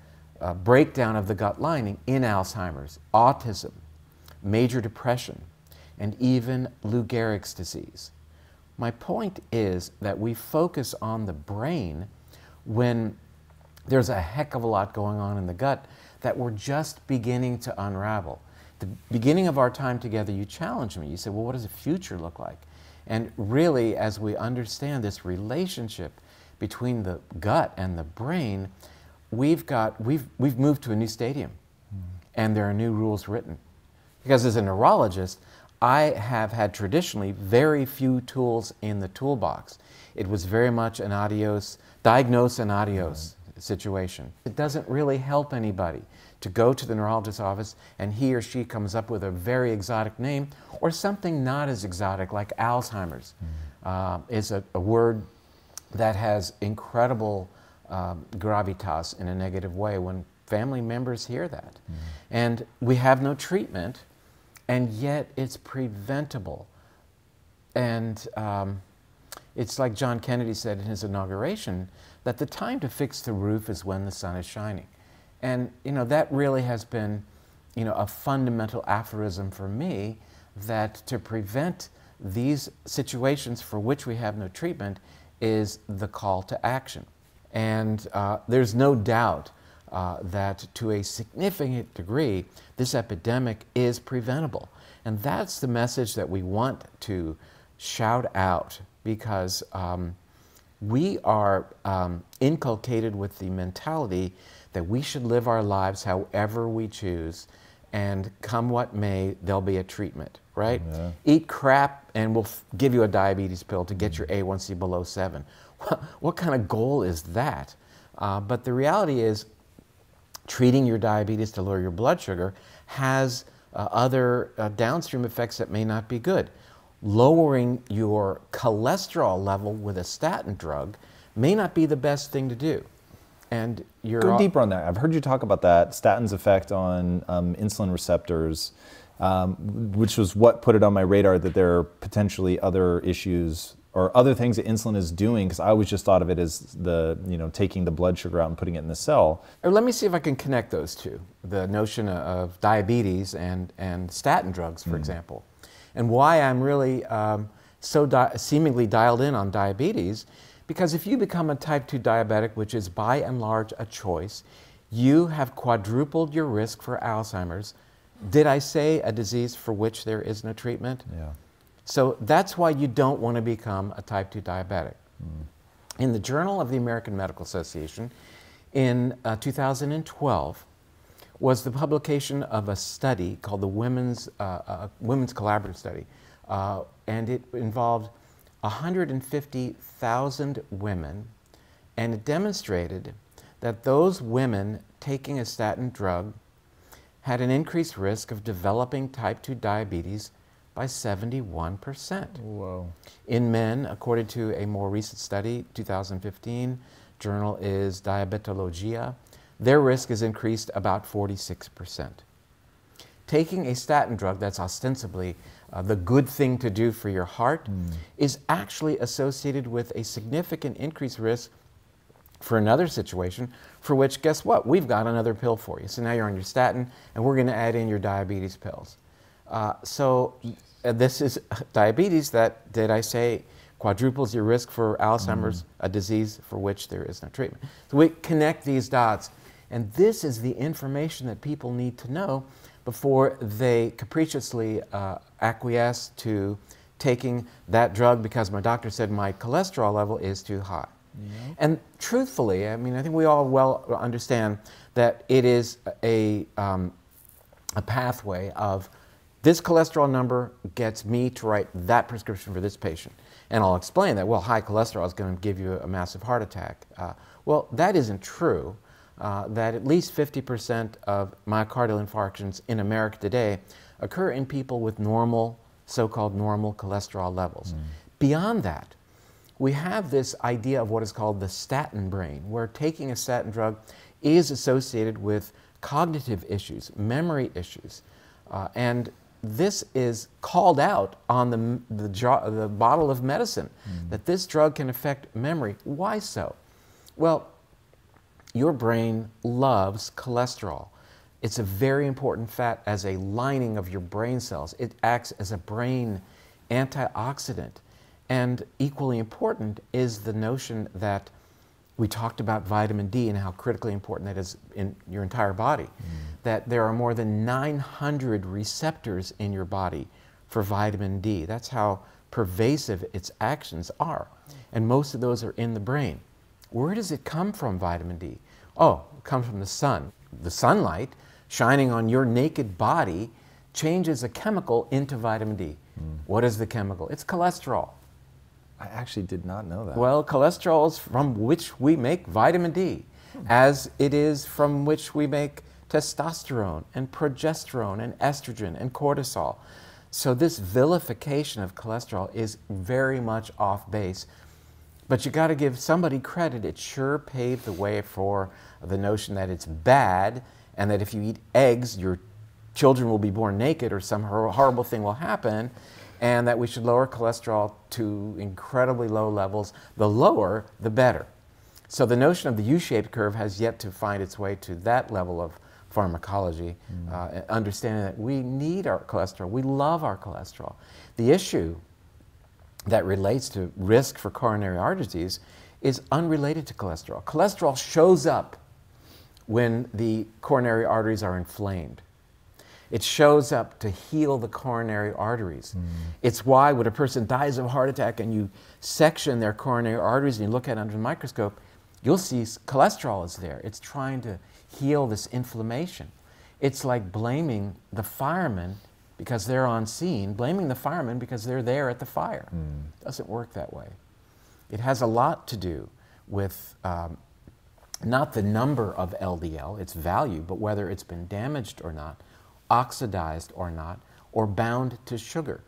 breakdown of the gut lining in Alzheimer's, autism, major depression, and even Lou Gehrig's disease. My point is that we focus on the brain when there's a heck of a lot going on in the gut that we're just beginning to unravel. The beginning of our time together, you challenged me. You said, well, what does the future look like? And really, as we understand this relationship between the gut and the brain, we've moved to a new stadium. and there are new rules written. Because as a neurologist, I have had traditionally very few tools in the toolbox. It was very much an diagnose and adios situation. It doesn't really help anybody to go to the neurologist's office and he or she comes up with a very exotic name or something not as exotic like Alzheimer's. Is a word that has incredible gravitas in a negative way when family members hear that. And we have no treatment, and yet it's preventable. And it's like John Kennedy said in his inauguration, that the time to fix the roof is when the sun is shining. And that really has been a fundamental aphorism for me, that to prevent these situations for which we have no treatment is the call to action. And there's no doubt that to a significant degree, this epidemic is preventable. And that's the message that we want to shout out, because we are inculcated with the mentality that we should live our lives however we choose, and come what may, there'll be a treatment, right? Yeah. Eat crap and we'll give you a diabetes pill to get your A1C below 7. What kind of goal is that? But the reality is, treating your diabetes to lower your blood sugar has other downstream effects that may not be good. Lowering your cholesterol level with a statin drug may not be the best thing to do. And go deeper on that. I've heard you talk about that, statins' effect on insulin receptors, which was what put it on my radar that there are potentially other issues or other things that insulin is doing, because I always just thought of it as the, taking the blood sugar out and putting it in the cell. Let me see if I can connect those two, the notion of diabetes and statin drugs, for example, and why I'm really seemingly dialed in on diabetes. Because if you become a type 2 diabetic, which is by and large a choice, you have quadrupled your risk for Alzheimer's. Did I say a disease for which there is no treatment? Yeah. So that's why you don't want to become a type 2 diabetic. In the Journal of the American Medical Association in 2012 was the publication of a study called the Women's Collaborative Study, and it involved 150,000 women, and it demonstrated that those women taking a statin drug had an increased risk of developing type 2 diabetes by 71%. Whoa. In men, according to a more recent study, 2015, journal is Diabetologia, their risk is increased about 46%. Taking a statin drug that's ostensibly the good thing to do for your heart is actually associated with a significant increased risk for another situation for which, guess what? We've got another pill for you. So now you're on your statin, and we're going to add in your diabetes pills. This is diabetes that, did I say, quadruples your risk for Alzheimer's, a disease for which there is no treatment. So we connect these dots, and this is the information that people need to know before they capriciously acquiesce to taking that drug because my doctor said my cholesterol level is too high. Yeah. And truthfully, I mean, I think we all well understand that it is a pathway of this cholesterol number gets me to write that prescription for this patient. And I'll explain that, well, high cholesterol is going to give you a massive heart attack. Well, that isn't true. That at least 50% of myocardial infarctions in America today occur in people with normal, so-called normal cholesterol levels. Beyond that, we have this idea of what is called the statin brain, where taking a statin drug is associated with cognitive issues, memory issues. And this is called out on the bottle of medicine, that this drug can affect memory. Why so? Well, your brain loves cholesterol. It's a very important fat as a lining of your brain cells. It acts as a brain antioxidant. And equally important is the notion that we talked about vitamin D and how critically important that is in your entire body. That there are more than 900 receptors in your body for vitamin D. That's how pervasive its actions are. And most of those are in the brain. Where does it come from, vitamin D? Oh, it comes from the sun. The sunlight shining on your naked body changes a chemical into vitamin D. What is the chemical? It's cholesterol. I actually did not know that. Well, cholesterol is from which we make vitamin D, as it is from which we make testosterone and progesterone and estrogen and cortisol. So this vilification of cholesterol is very much off base. But you got to give somebody credit. It sure paved the way for the notion that it's bad and that if you eat eggs, your children will be born naked or some horrible thing will happen, and that we should lower cholesterol to incredibly low levels. The lower, the better. So the notion of the U-shaped curve has yet to find its way to that level of pharmacology, understanding that we need our cholesterol. We love our cholesterol. The issue that relates to risk for coronary artery disease is unrelated to cholesterol. Cholesterol shows up when the coronary arteries are inflamed. It shows up to heal the coronary arteries. It's why when a person dies of a heart attack and you section their coronary arteries and you look at it under the microscope, you'll see cholesterol is there. It's trying to heal this inflammation. It's like blaming the firemen because they're on scene, blaming the firemen because they're there at the fire. It doesn't work that way. It has a lot to do with not the number of LDL, its value, but whether it's been damaged or not, oxidized or not, or bound to sugar.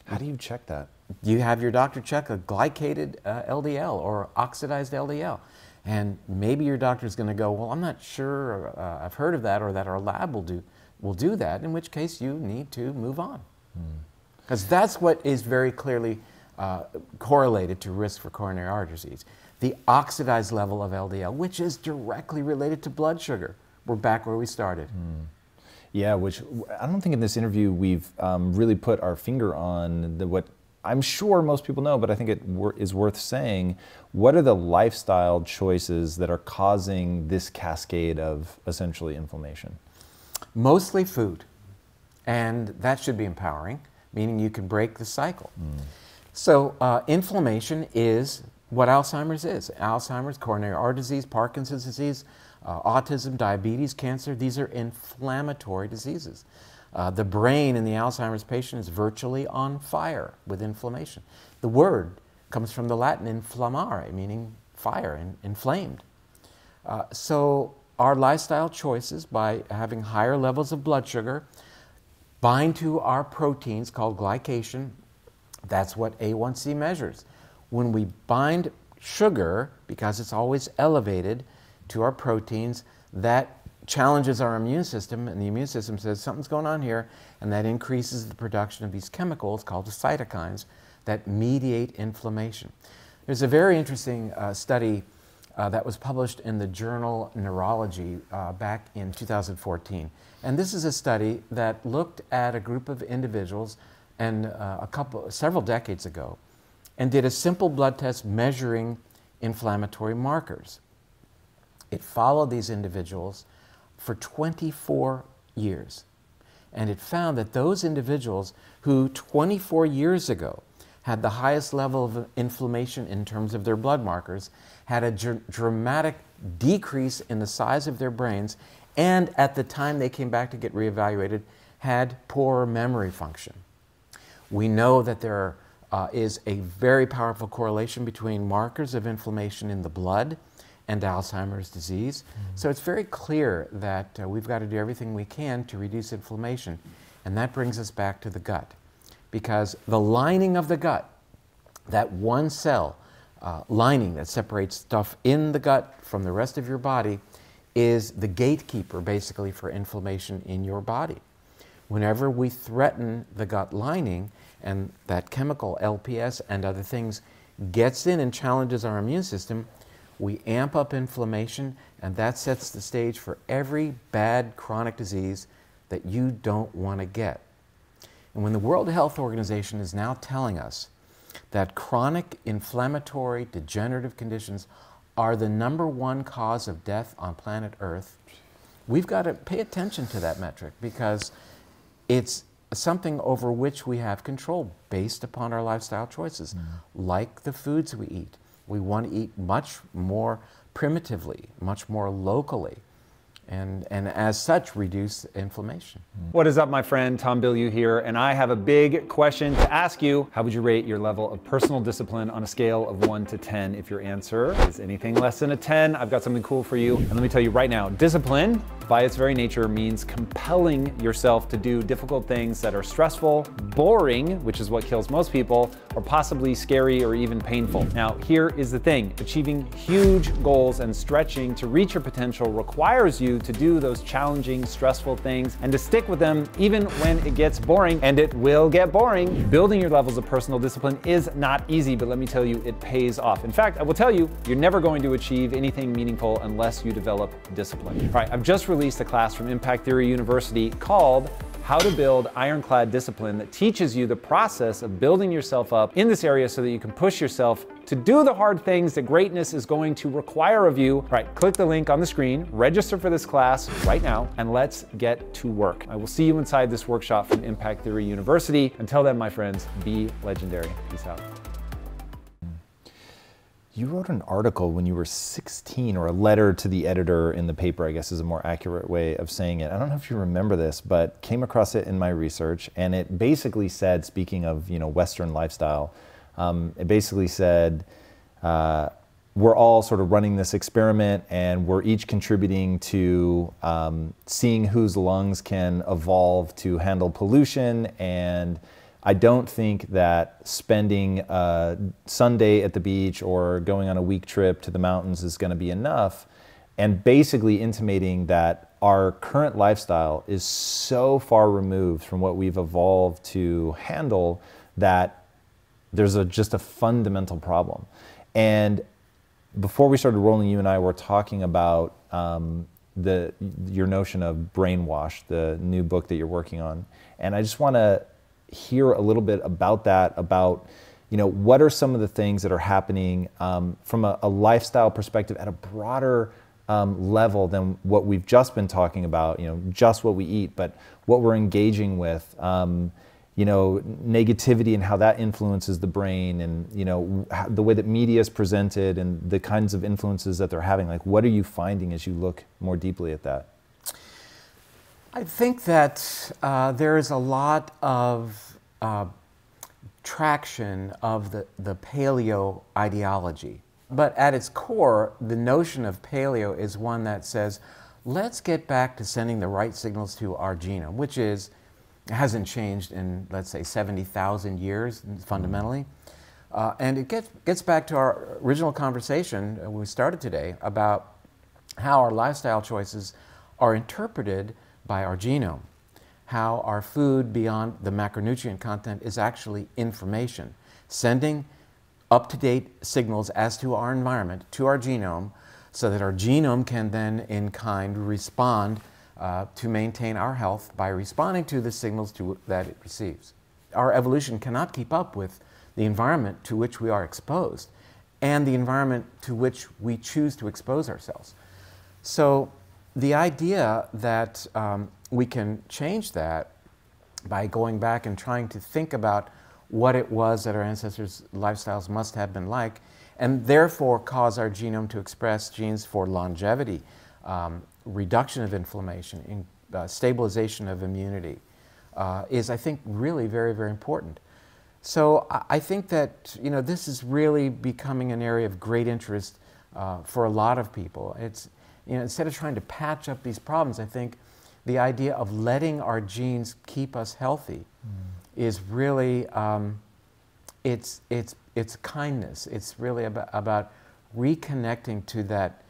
How do you check that? You have your doctor check a glycated LDL or oxidized LDL. And maybe your doctor's going to go, well, I'm not sure, I've heard of that, or that our lab will do that, in which case you need to move on. Because that's what is very clearly correlated to risk for coronary artery disease. The oxidized level of LDL, which is directly related to blood sugar. We're back where we started. Yeah, which I don't think in this interview we've really put our finger on what I'm sure most people know, but I think it is worth saying. What are the lifestyle choices that are causing this cascade of essentially inflammation? Mostly food, and that should be empowering, meaning you can break the cycle. So inflammation is what Alzheimer's is. Alzheimer's, coronary artery disease, Parkinson's disease, autism, diabetes, cancer, these are inflammatory diseases. The brain in the Alzheimer's patient is virtually on fire with inflammation. The word comes from the Latin inflammare, meaning fire and inflamed. So our lifestyle choices, by having higher levels of blood sugar, bind to our proteins called glycation. That's what A1C measures. When we bind sugar, because it's always elevated, to our proteins, that challenges our immune system, and the immune system says something's going on here, and that increases the production of these chemicals called the cytokines that mediate inflammation. There's a very interesting study that was published in the journal Neurology back in 2014. And this is a study that looked at a group of individuals and several decades ago, and did a simple blood test measuring inflammatory markers. It followed these individuals for 24 years. And it found that those individuals who 24 years ago had the highest level of inflammation in terms of their blood markers had a dramatic decrease in the size of their brains, and at the time they came back to get reevaluated, had poorer memory function. We know that there is a very powerful correlation between markers of inflammation in the blood and Alzheimer's disease. So it's very clear that we've got to do everything we can to reduce inflammation. And that brings us back to the gut. Because the lining of the gut, that one cell lining that separates stuff in the gut from the rest of your body, is the gatekeeper basically for inflammation in your body. Whenever we threaten the gut lining, and that chemical LPS and other things gets in and challenges our immune system, we amp up inflammation, and that sets the stage for every bad chronic disease that you don't want to get. And when the World Health Organization is now telling us that chronic inflammatory degenerative conditions are the #1 cause of death on planet Earth, we've got to pay attention to that metric, because it's something over which we have control based upon our lifestyle choices, like the foods we eat. We want to eat much more primitively, much more locally. and as such reduce inflammation. What is up, my friend? Tom Bilyeu here, and I have a big question to ask you. How would you rate your level of personal discipline on a scale of 1 to 10? If your answer is anything less than a 10, I've got something cool for you. And let me tell you right now, discipline, by its very nature, means compelling yourself to do difficult things that are stressful, boring, which is what kills most people, or possibly scary or even painful. Now, here is the thing. Achieving huge goals and stretching to reach your potential requires you to do those challenging, stressful things and to stick with them even when it gets boring, and it will get boring. Building your levels of personal discipline is not easy, but let me tell you, it pays off. In fact, I will tell you, you're never going to achieve anything meaningful unless you develop discipline. All right, I've just released a class from Impact Theory University called How to Build Ironclad Discipline that teaches you the process of building yourself up in this area so that you can push yourself to do the hard things that greatness is going to require of you. All right, click the link on the screen, register for this class right now, and let's get to work. I will see you inside this workshop from Impact Theory University. Until then, my friends, be legendary. Peace out. You wrote an article when you were 16, or a letter to the editor in the paper, I guess is a more accurate way of saying it. I don't know if you remember this, but came across it in my research, and it basically said, speaking of, Western lifestyle, it basically said, we're all sort of running this experiment and we're each contributing to seeing whose lungs can evolve to handle pollution, and I don't think that spending a Sunday at the beach or going on a week trip to the mountains is going to be enough, and basically intimating that our current lifestyle is so far removed from what we've evolved to handle that there's just a fundamental problem. And before we started rolling, you and I were talking about your notion of brainwash, the new book that you're working on, and I just want to hear a little bit about that, about what are some of the things that are happening from a lifestyle perspective at a broader level than what we've just been talking about, just what we eat, but what we're engaging with, negativity and how that influences the brain, and the way that media is presented and the kinds of influences that they're having. Like, what are you finding as you look more deeply at that? I think that there is a lot of traction of the paleo ideology. But at its core, the notion of paleo is one that says, let's get back to sending the right signals to our genome, which hasn't changed in, let's say, 70,000 years fundamentally. And it gets back to our original conversation when we started today about how our lifestyle choices are interpreted by our genome, how our food beyond the macronutrient content is actually information, sending up-to-date signals as to our environment to our genome so that our genome can then in kind respond to maintain our health by responding to the signals that it receives. Our evolution cannot keep up with the environment to which we are exposed and the environment to which we choose to expose ourselves. So the idea that we can change that by going back and trying to think about what it was that our ancestors' lifestyles must have been like, and therefore cause our genome to express genes for longevity, reduction of inflammation, stabilization of immunity, is, I think, really very, very important. So I think that this is really becoming an area of great interest for a lot of people. It's instead of trying to patch up these problems, I think the idea of letting our genes keep us healthy is really, it's kindness. It's really about reconnecting to that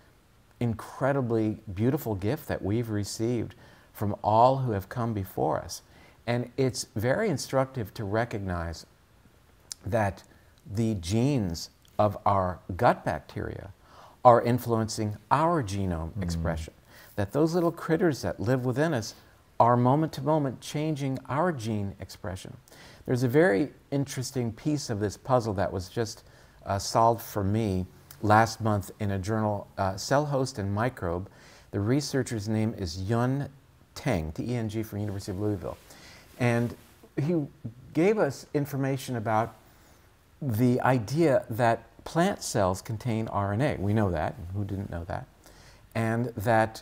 incredibly beautiful gift that we've received from all who have come before us. And it's very instructive to recognize that the genes of our gut bacteria are influencing our genome expression. That those little critters that live within us are moment to moment changing our gene expression. There's a very interesting piece of this puzzle that was just solved for me last month in a journal, Cell Host and Microbe. The researcher's name is Yun Teng, T-E-N-G, from University of Louisville. And he gave us information about the idea that plant cells contain RNA. We know that. Who didn't know that? And that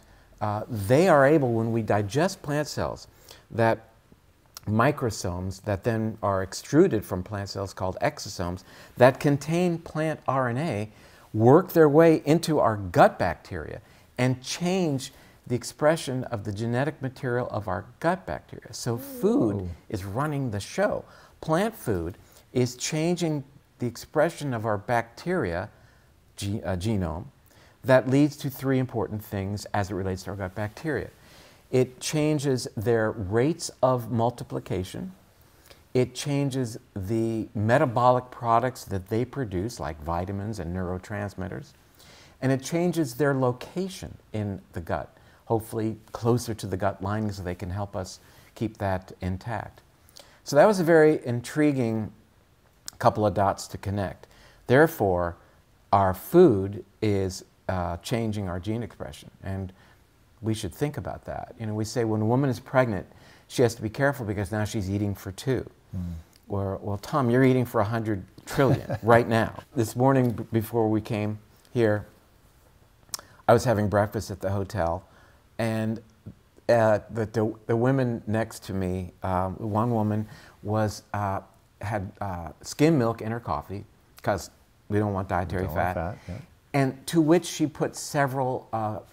they are able, when we digest plant cells, that microsomes that then are extruded from plant cells called exosomes that contain plant RNA work their way into our gut bacteria and change the expression of the genetic material of our gut bacteria. So food is running the show. Plant food is changing the expression of our bacteria genome that leads to three important things as it relates to our gut bacteria. It changes their rates of multiplication. It changes the metabolic products that they produce, like vitamins and neurotransmitters. And it changes their location in the gut, hopefully closer to the gut lining so they can help us keep that intact. So that was a very intriguing couple of dots to connect. Therefore, our food is changing our gene expression. And we should think about that. You know, we say when a woman is pregnant, she has to be careful because now she's eating for 2. Or, well, Tom, you're eating for 100 trillion right now. This morning before we came here, I was having breakfast at the hotel, and the women next to me, one woman was, had skim milk in her coffee because we don't want dietary fat, yeah. And to which she put several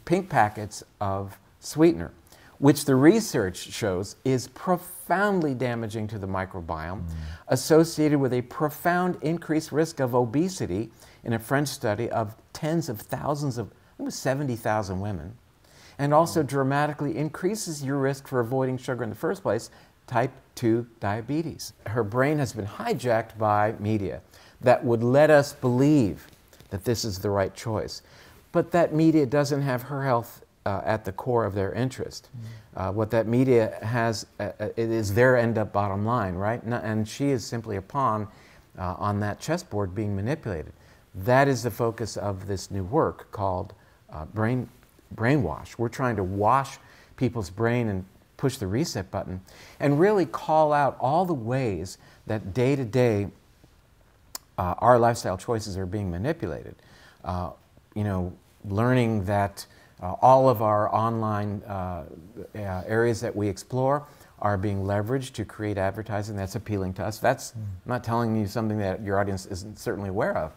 pink packets of sweetener, which the research shows is profoundly damaging to the microbiome, associated with a profound increased risk of obesity in a French study of tens of thousands of, I think it was 70,000 women, and also dramatically increases your risk for avoiding sugar in the first place, type 2 diabetes. Her brain has been hijacked by media that would let us believe that this is the right choice. But that media doesn't have her health at the core of their interest. What that media has, it is their end-up bottom line, right? And she is simply a pawn on that chessboard being manipulated. That is the focus of this new work called brainwash. We're trying to wash people's brain and push the reset button and really call out all the ways that day to day our lifestyle choices are being manipulated. You know, learning that all of our online areas that we explore are being leveraged to create advertising that's appealing to us. That's I'm not telling you something that your audience isn't certainly aware of,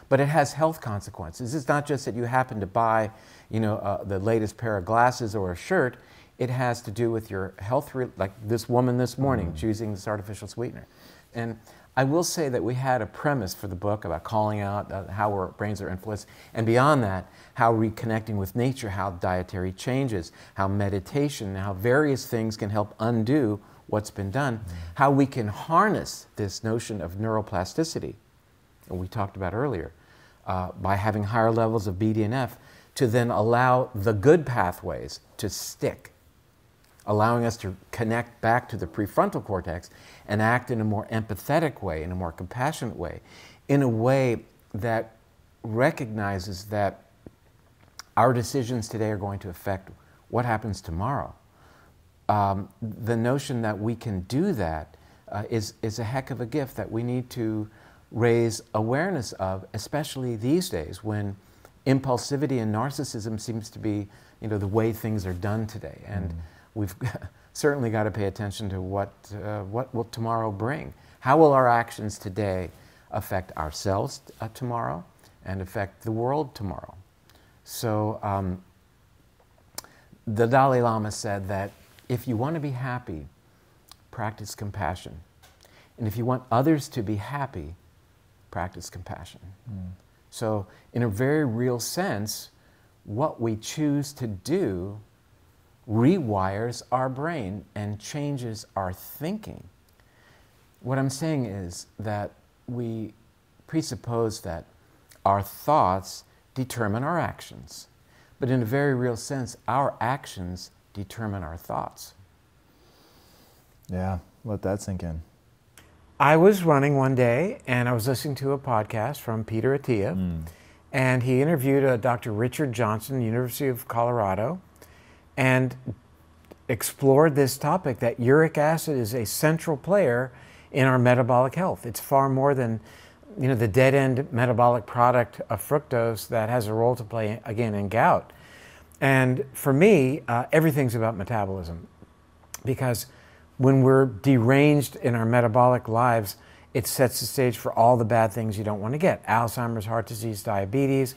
but it has health consequences. It's not just that you happen to buy, you know, the latest pair of glasses or a shirt. It has to do with your health, like this woman this morning choosing this artificial sweetener. And I will say that we had a premise for the book about calling out how our brains are influenced, and beyond that, how reconnecting with nature, how dietary changes, how meditation, how various things can help undo what's been done, how we can harness this notion of neuroplasticity, that we talked about earlier, by having higher levels of BDNF to then allow the good pathways to stick, allowing us to connect back to the prefrontal cortex and act in a more empathetic way, in a more compassionate way, in a way that recognizes that our decisions today are going to affect what happens tomorrow. The notion that we can do that is a heck of a gift that we need to raise awareness of, especially these days when impulsivity and narcissism seems to be, you know, the way things are done today. And we've certainly got to pay attention to what will tomorrow bring. How will our actions today affect ourselves tomorrow and affect the world tomorrow? So the Dalai Lama said that if you want to be happy, practice compassion. And if you want others to be happy, practice compassion. So in a very real sense, what we choose to do rewires our brain and changes our thinking. What I'm saying is that we presuppose that our thoughts determine our actions. But in a very real sense, our actions determine our thoughts. Yeah, let that sink in. I was running one day and I was listening to a podcast from Peter Attia, and he interviewed Dr. Richard Johnson, University of Colorado, and explored this topic that uric acid is a central player in our metabolic health. It's far more than, you know, the dead-end metabolic product of fructose that has a role to play, again, in gout. And for me, everything's about metabolism, because when we're deranged in our metabolic lives, it sets the stage for all the bad things you don't want to get. Alzheimer's, heart disease, diabetes,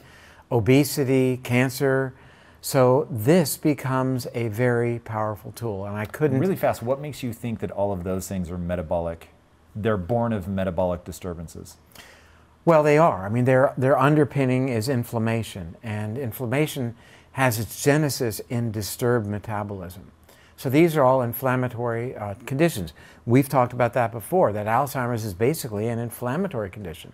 obesity, cancer. So this becomes a very powerful tool. And I couldn't... Really fast, what makes you think that all of those things are metabolic? They're born of metabolic disturbances. Well, they are. I mean, their underpinning is inflammation, and inflammation has its genesis in disturbed metabolism. So these are all inflammatory conditions. We've talked about that before, that Alzheimer's is basically an inflammatory condition.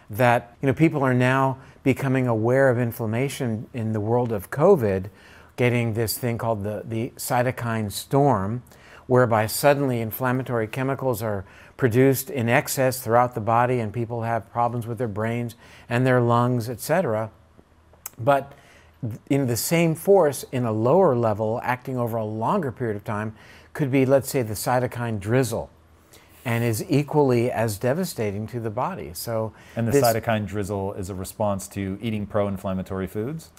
That, you know, people are now becoming aware of inflammation in the world of COVID, getting this thing called the cytokine storm, whereby suddenly inflammatory chemicals are produced in excess throughout the body, and people have problems with their brains and their lungs, etc. But in the same force in a lower level, acting over a longer period of time, could be, let's say, the cytokine drizzle, and is equally as devastating to the body. So, and the cytokine drizzle is a response to eating pro-inflammatory foods?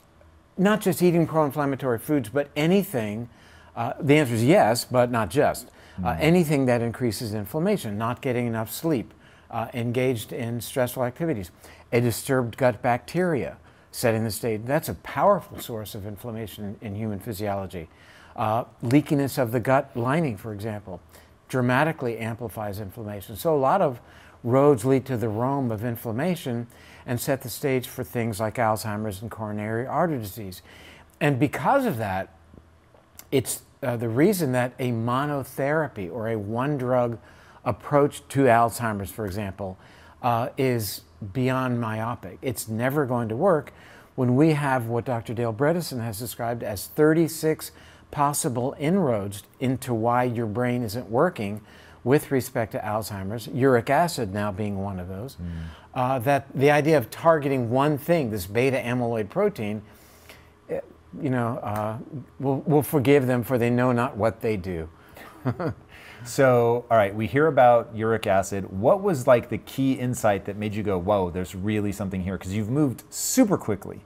Not just eating pro-inflammatory foods, but anything. The answer is yes, but not just. Anything that increases inflammation, not getting enough sleep, engaged in stressful activities, a disturbed gut bacteria, setting the stage. That's a powerful source of inflammation in human physiology. Leakiness of the gut lining, for example, dramatically amplifies inflammation. So a lot of roads lead to the Rome of inflammation and set the stage for things like Alzheimer's and coronary artery disease. And because of that, it's the reason that a monotherapy or a one-drug approach to Alzheimer's, for example, is beyond myopic. It's never going to work when we have what Dr. Dale Bredesen has described as 36 possible inroads into why your brain isn't working with respect to Alzheimer's, uric acid now being one of those. That the idea of targeting one thing, this beta amyloid protein, you know, we'll forgive them, for they know not what they do. So, all right, we hear about uric acid. What was like the key insight that made you go, whoa, there's really something here? Because you've moved super quickly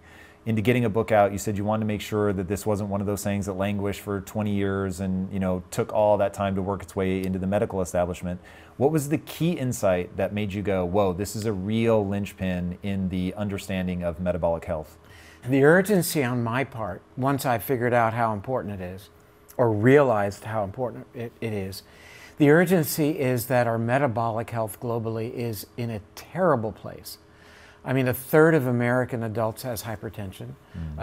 into getting a book out. You said you wanted to make sure that this wasn't one of those things that languished for 20 years and, you know, took all that time to work its way into the medical establishment. What was the key insight that made you go, whoa, this is a real linchpin in the understanding of metabolic health? The urgency on my part, once I figured out how important it is, or realized how important it is, the urgency is that our metabolic health globally is in a terrible place. I mean, 1/3 of American adults has hypertension.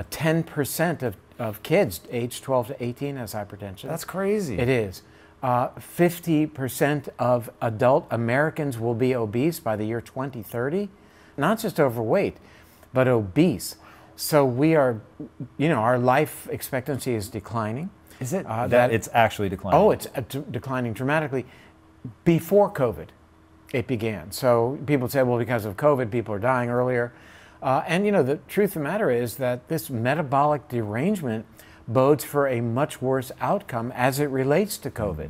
10% of kids aged 12 to 18 has hypertension. That's crazy. It is. 50% of adult Americans will be obese by the year 2030. Not just overweight, but obese. So we are, you know, our life expectancy is declining. Is it? That it's actually declining? Oh, it's declining dramatically. Before COVID, it began. So people say, well, because of COVID, people are dying earlier. And, you know, the truth of the matter is that this metabolic derangement bodes for a much worse outcome as it relates to COVID.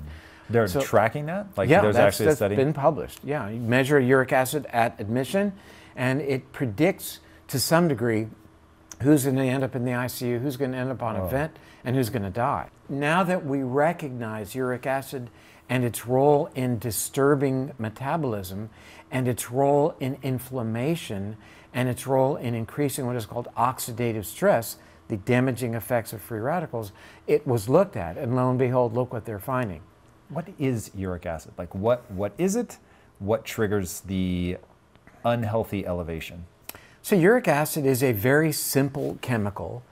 They're tracking that? Like, yeah, there's actually a study? That's been published. Yeah, you measure uric acid at admission, and it predicts to some degree who's going to end up in the ICU, who's going to end up on a vent, and who's going to die. Now that we recognize uric acid and its role in disturbing metabolism, and its role in inflammation, and its role in increasing what is called oxidative stress, the damaging effects of free radicals, it was looked at, and lo and behold, look what they're finding. What is uric acid? Like, what is it? What triggers the unhealthy elevation? So uric acid is a very simple chemical,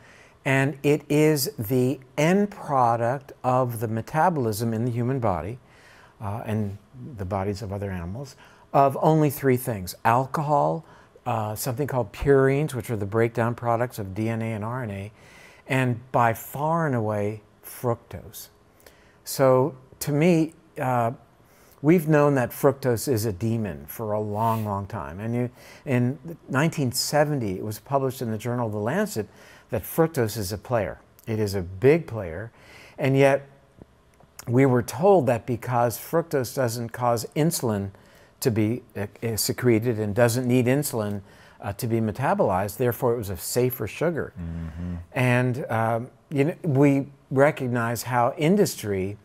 and it is the end product of the metabolism in the human body and the bodies of other animals of only 3 things: alcohol, something called purines, which are the breakdown products of DNA and RNA, and by far and away fructose. So to me, we've known that fructose is a demon for a long, long time. And in 1970, it was published in the journal The Lancet that fructose is a player. It is a big player. And yet, we were told that because fructose doesn't cause insulin to be secreted and doesn't need insulin to be metabolized. Therefore, it was a safer sugar. And we recognize how industry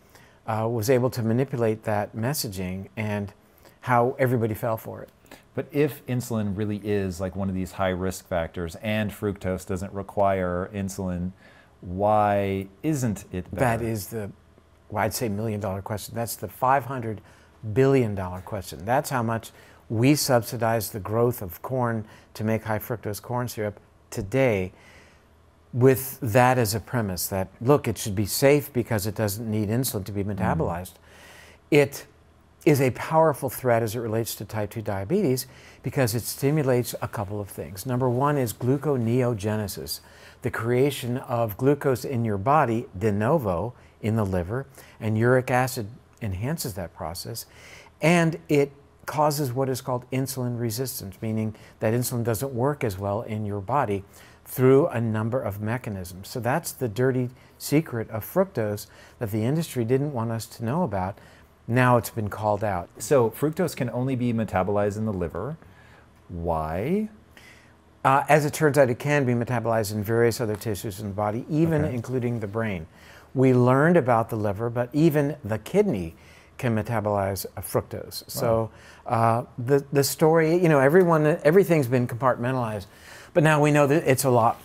was able to manipulate that messaging and how everybody fell for it. But if insulin really is like one of these high risk factors and fructose doesn't require insulin, why isn't it better? That is the, well, I'd say $1 million question. That's the $500 billion question. That's how much we subsidize the growth of corn to make high fructose corn syrup today, with that as a premise that, look, it should be safe because it doesn't need insulin to be metabolized. It is a powerful threat as it relates to type 2 diabetes because it stimulates a couple of things. Number one is gluconeogenesis, the creation of glucose in your body de novo in the liver, and uric acid enhances that process, and it causes what is called insulin resistance, meaning that insulin doesn't work as well in your body through a number of mechanisms. So that's the dirty secret of fructose that the industry didn't want us to know about. Now it's been called out. So fructose can only be metabolized in the liver. Why? As it turns out, it can be metabolized in various other tissues in the body, even including the brain. We learned about the liver, but even the kidney can metabolize fructose. Wow. So the story, everything's been compartmentalized, but now we know that it's a lot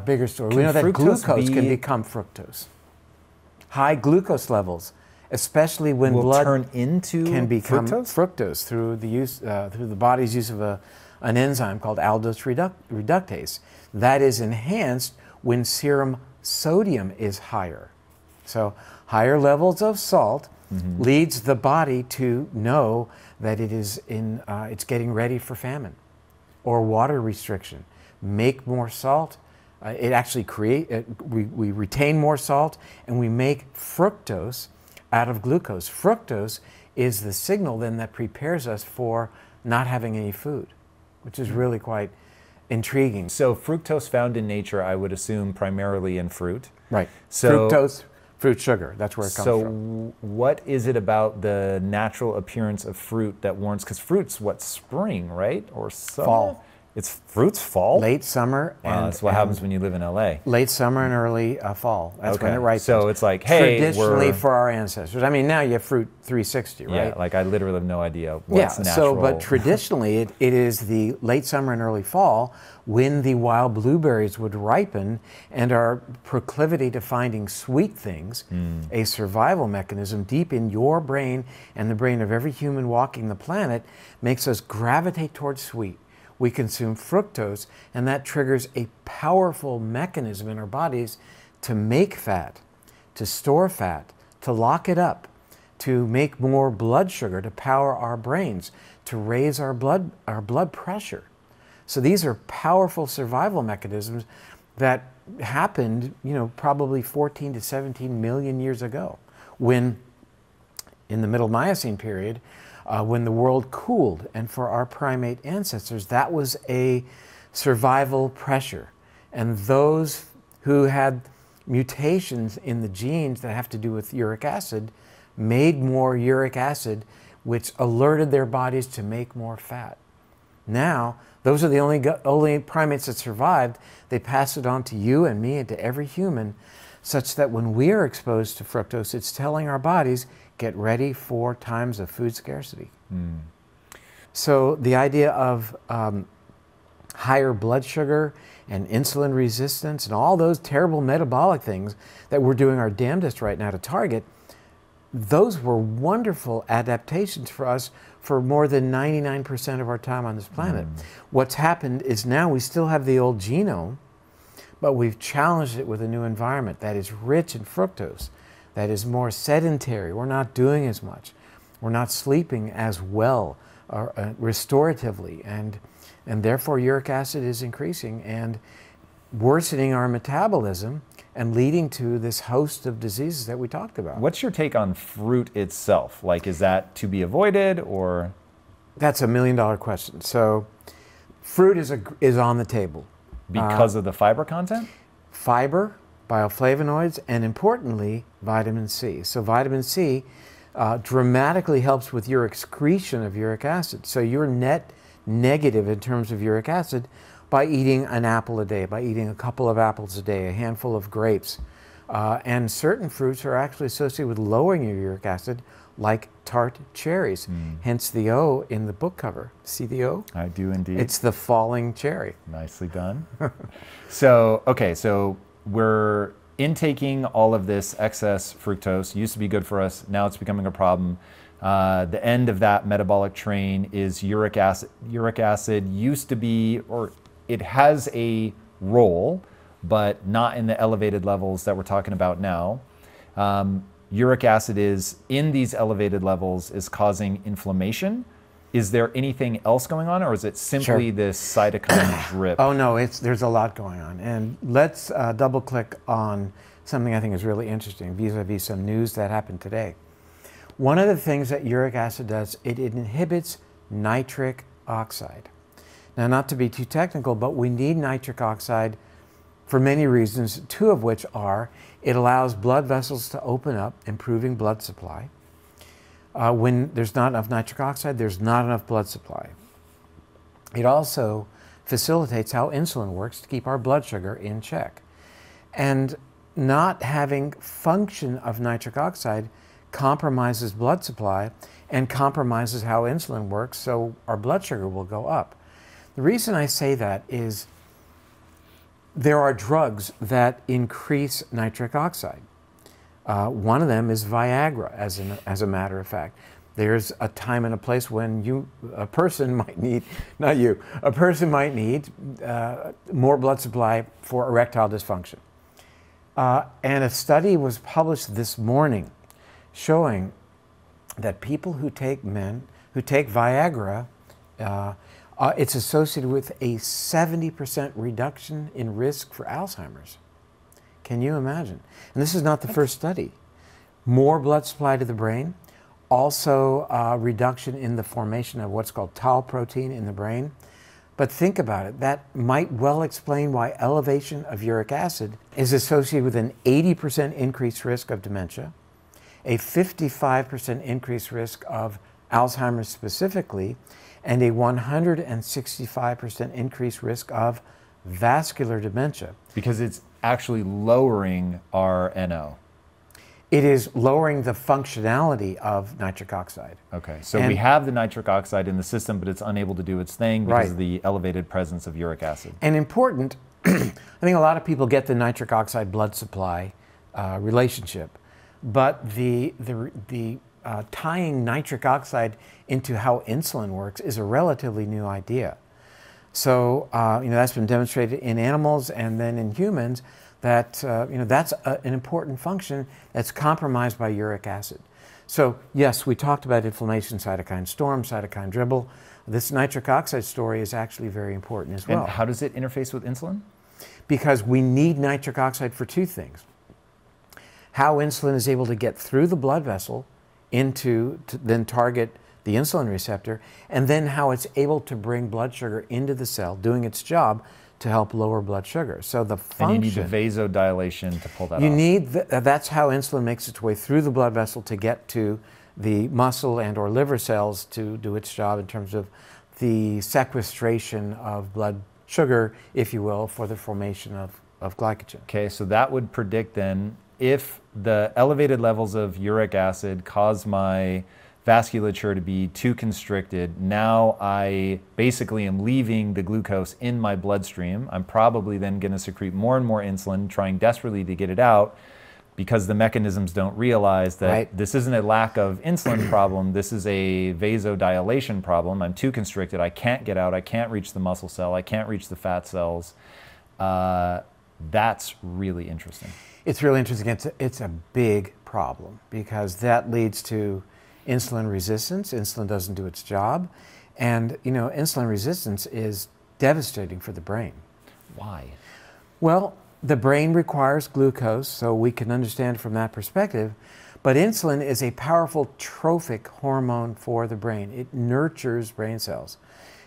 bigger story. We know that glucose can become fructose. High glucose levels, especially when blood turn into can become fructose through the use through the body's use of an enzyme called aldose reductase. That is enhanced when serum sodium is higher. So higher levels of salt leads the body to know that it is it's getting ready for famine or water restriction. Make more salt. It actually we retain more salt, and we make fructose out of glucose. Fructose is the signal then that prepares us for not having any food, which is really quite intriguing. So fructose found in nature, I would assume primarily in fruit. Right. So, fructose, fruit sugar, that's where it comes from. So what is it about the natural appearance of fruit that warrants, because fruit's what, spring, right? Or summer? Fall. Fruit's fall? Late summer. Wow, that's what happens when you live in LA. Late summer and early fall. That's when it ripens. So it's like, hey, traditionally for our ancestors. I mean, now you have fruit 360, right? Yeah, like I literally have no idea what's natural. So, but traditionally it is the late summer and early fall when the wild blueberries would ripen, and our proclivity to finding sweet things, a survival mechanism deep in your brain and the brain of every human walking the planet, makes us gravitate towards sweet. We consume fructose, and that triggers a powerful mechanism in our bodies to make fat, to store fat, to lock it up, to make more blood sugar, to power our brains, to raise our blood pressure. So these are powerful survival mechanisms that happened, probably 14 to 17 million years ago, when in the Middle Miocene period, when the world cooled, and for our primate ancestors, that was a survival pressure. And those who had mutations in the genes that have to do with uric acid made more uric acid, which alerted their bodies to make more fat. Now, those are the only primates that survived. They pass it on to you and me and to every human, such that when we are exposed to fructose, it's telling our bodies, get ready for times of food scarcity. So the idea of higher blood sugar and insulin resistance and all those terrible metabolic things that we're doing our damnedest right now to target, those were wonderful adaptations for us for more than 99% of our time on this planet. What's happened is now we still have the old genome, but we've challenged it with a new environment that is rich in fructose, that is more sedentary. We're not doing as much. We're not sleeping as well or restoratively, and therefore uric acid is increasing and worsening our metabolism and leading to this host of diseases that we talked about. What's your take on fruit itself? Like, is that to be avoided, or? That's $1 million question. So fruit is on the table. Because of the fiber content? Fiber, bioflavonoids, and importantly, vitamin C. So vitamin C dramatically helps with your excretion of uric acid. So your net negative in terms of uric acid by eating an apple a day, by eating a couple of apples a day, a handful of grapes. And certain fruits are actually associated with lowering your uric acid, like tart cherries. Hence the O in the book cover. See the O? I do indeed. It's the falling cherry. Nicely done. So, okay, so we're intaking all of this excess fructose. Used to be good for us, now it's becoming a problem. The end of that metabolic train is uric acid. Uric acid used to be, or it has a role, but not in the elevated levels that we're talking about now. Uric acid is in these elevated levels is causing inflammation. Is there anything else going on, or is it simply this cytokine drip? Oh no, there's a lot going on. And let's double click on something I think is really interesting vis-a-vis some news that happened today. One of the things that uric acid does, it inhibits nitric oxide. Now, not to be too technical, but we need nitric oxide for many reasons, two of which are it allows blood vessels to open up, improving blood supply. When there's not enough nitric oxide, there's not enough blood supply. It also facilitates how insulin works to keep our blood sugar in check. And not having function of nitric oxide compromises blood supply and compromises how insulin works, so our blood sugar will go up. The reason I say that is there are drugs that increase nitric oxide. One of them is Viagra, as a matter of fact. There's a time and a place when a person might need more blood supply for erectile dysfunction. And a study was published this morning showing that people who take Viagra, it's associated with a 70% reduction in risk for Alzheimer's. Can you imagine? And this is not the first study. More blood supply to the brain, also reduction in the formation of what's called tau protein in the brain. But think about it, that might well explain why elevation of uric acid is associated with an 80% increased risk of dementia, a 55% increased risk of Alzheimer's specifically, and a 165% increased risk of vascular dementia. Because it's actually lowering our NO. It is lowering the functionality of nitric oxide. Okay, so we have the nitric oxide in the system, but it's unable to do its thing because of the elevated presence of uric acid. And important, I think a lot of people get the nitric oxide blood supply relationship, but the tying nitric oxide into how insulin works is a relatively new idea. So that's been demonstrated in animals and then in humans that that's an important function that's compromised by uric acid. So yes, we talked about inflammation, cytokine storm, cytokine dribble. This nitric oxide story is actually very important as well. And how does it interface with insulin? Because we need nitric oxide for two things. How insulin is able to get through the blood vessel to then target the insulin receptor, and then how it's able to bring blood sugar into the cell, doing its job to help lower blood sugar. So the function... And you need the vasodilation to pull that off. You need, that's how insulin makes its way through the blood vessel to get to the muscle and or liver cells to do its job in terms of the sequestration of blood sugar, if you will, for the formation of glycogen. Okay, so that would predict then, if the elevated levels of uric acid cause my vasculature to be too constricted, now I basically am leaving the glucose in my bloodstream. I'm probably then going to secrete more and more insulin, trying desperately to get it out, because the mechanisms don't realize that this isn't a lack of insulin problem, this is a vasodilation problem. I'm too constricted, I can't get out, I can't reach the muscle cell, I can't reach the fat cells. That's really interesting. It's really interesting. It's a big problem because that leads to insulin resistance. Insulin doesn't do its job. And, insulin resistance is devastating for the brain. Why? Well, the brain requires glucose, so we can understand from that perspective. But insulin is a powerful trophic hormone for the brain. It nurtures brain cells.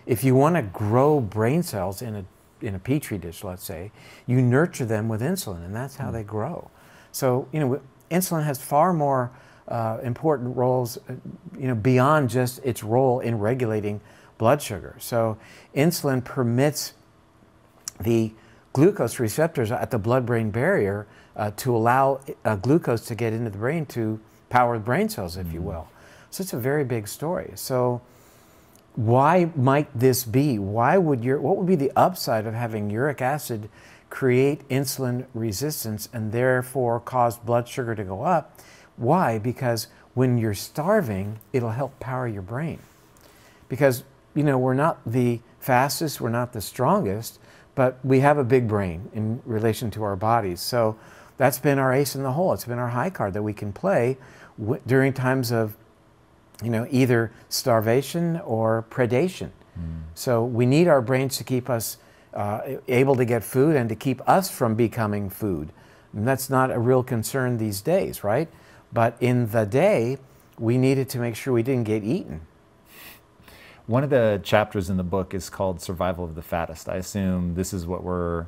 If you want to grow brain cells in a petri dish, let's say, you nurture them with insulin, and that's how they grow. So, insulin has far more important roles, beyond just its role in regulating blood sugar. So insulin permits the glucose receptors at the blood-brain barrier to allow glucose to get into the brain to power the brain cells, if you will. So it's a very big story. So why might this be? What would be the upside of having uric acid create insulin resistance and therefore cause blood sugar to go up? Why? Because when you're starving, it'll help power your brain. Because, you know, we're not the fastest, we're not the strongest, but we have a big brain in relation to our bodies. So that's been our ace in the hole. It's been our high card that we can play during times of, you know, either starvation or predation. So we need our brains to keep us able to get food and to keep us from becoming food. And that's not a real concern these days, right? But in the day, we needed to make sure we didn't get eaten. One of the chapters in the book is called Survival of the Fattest. I assume this is what we're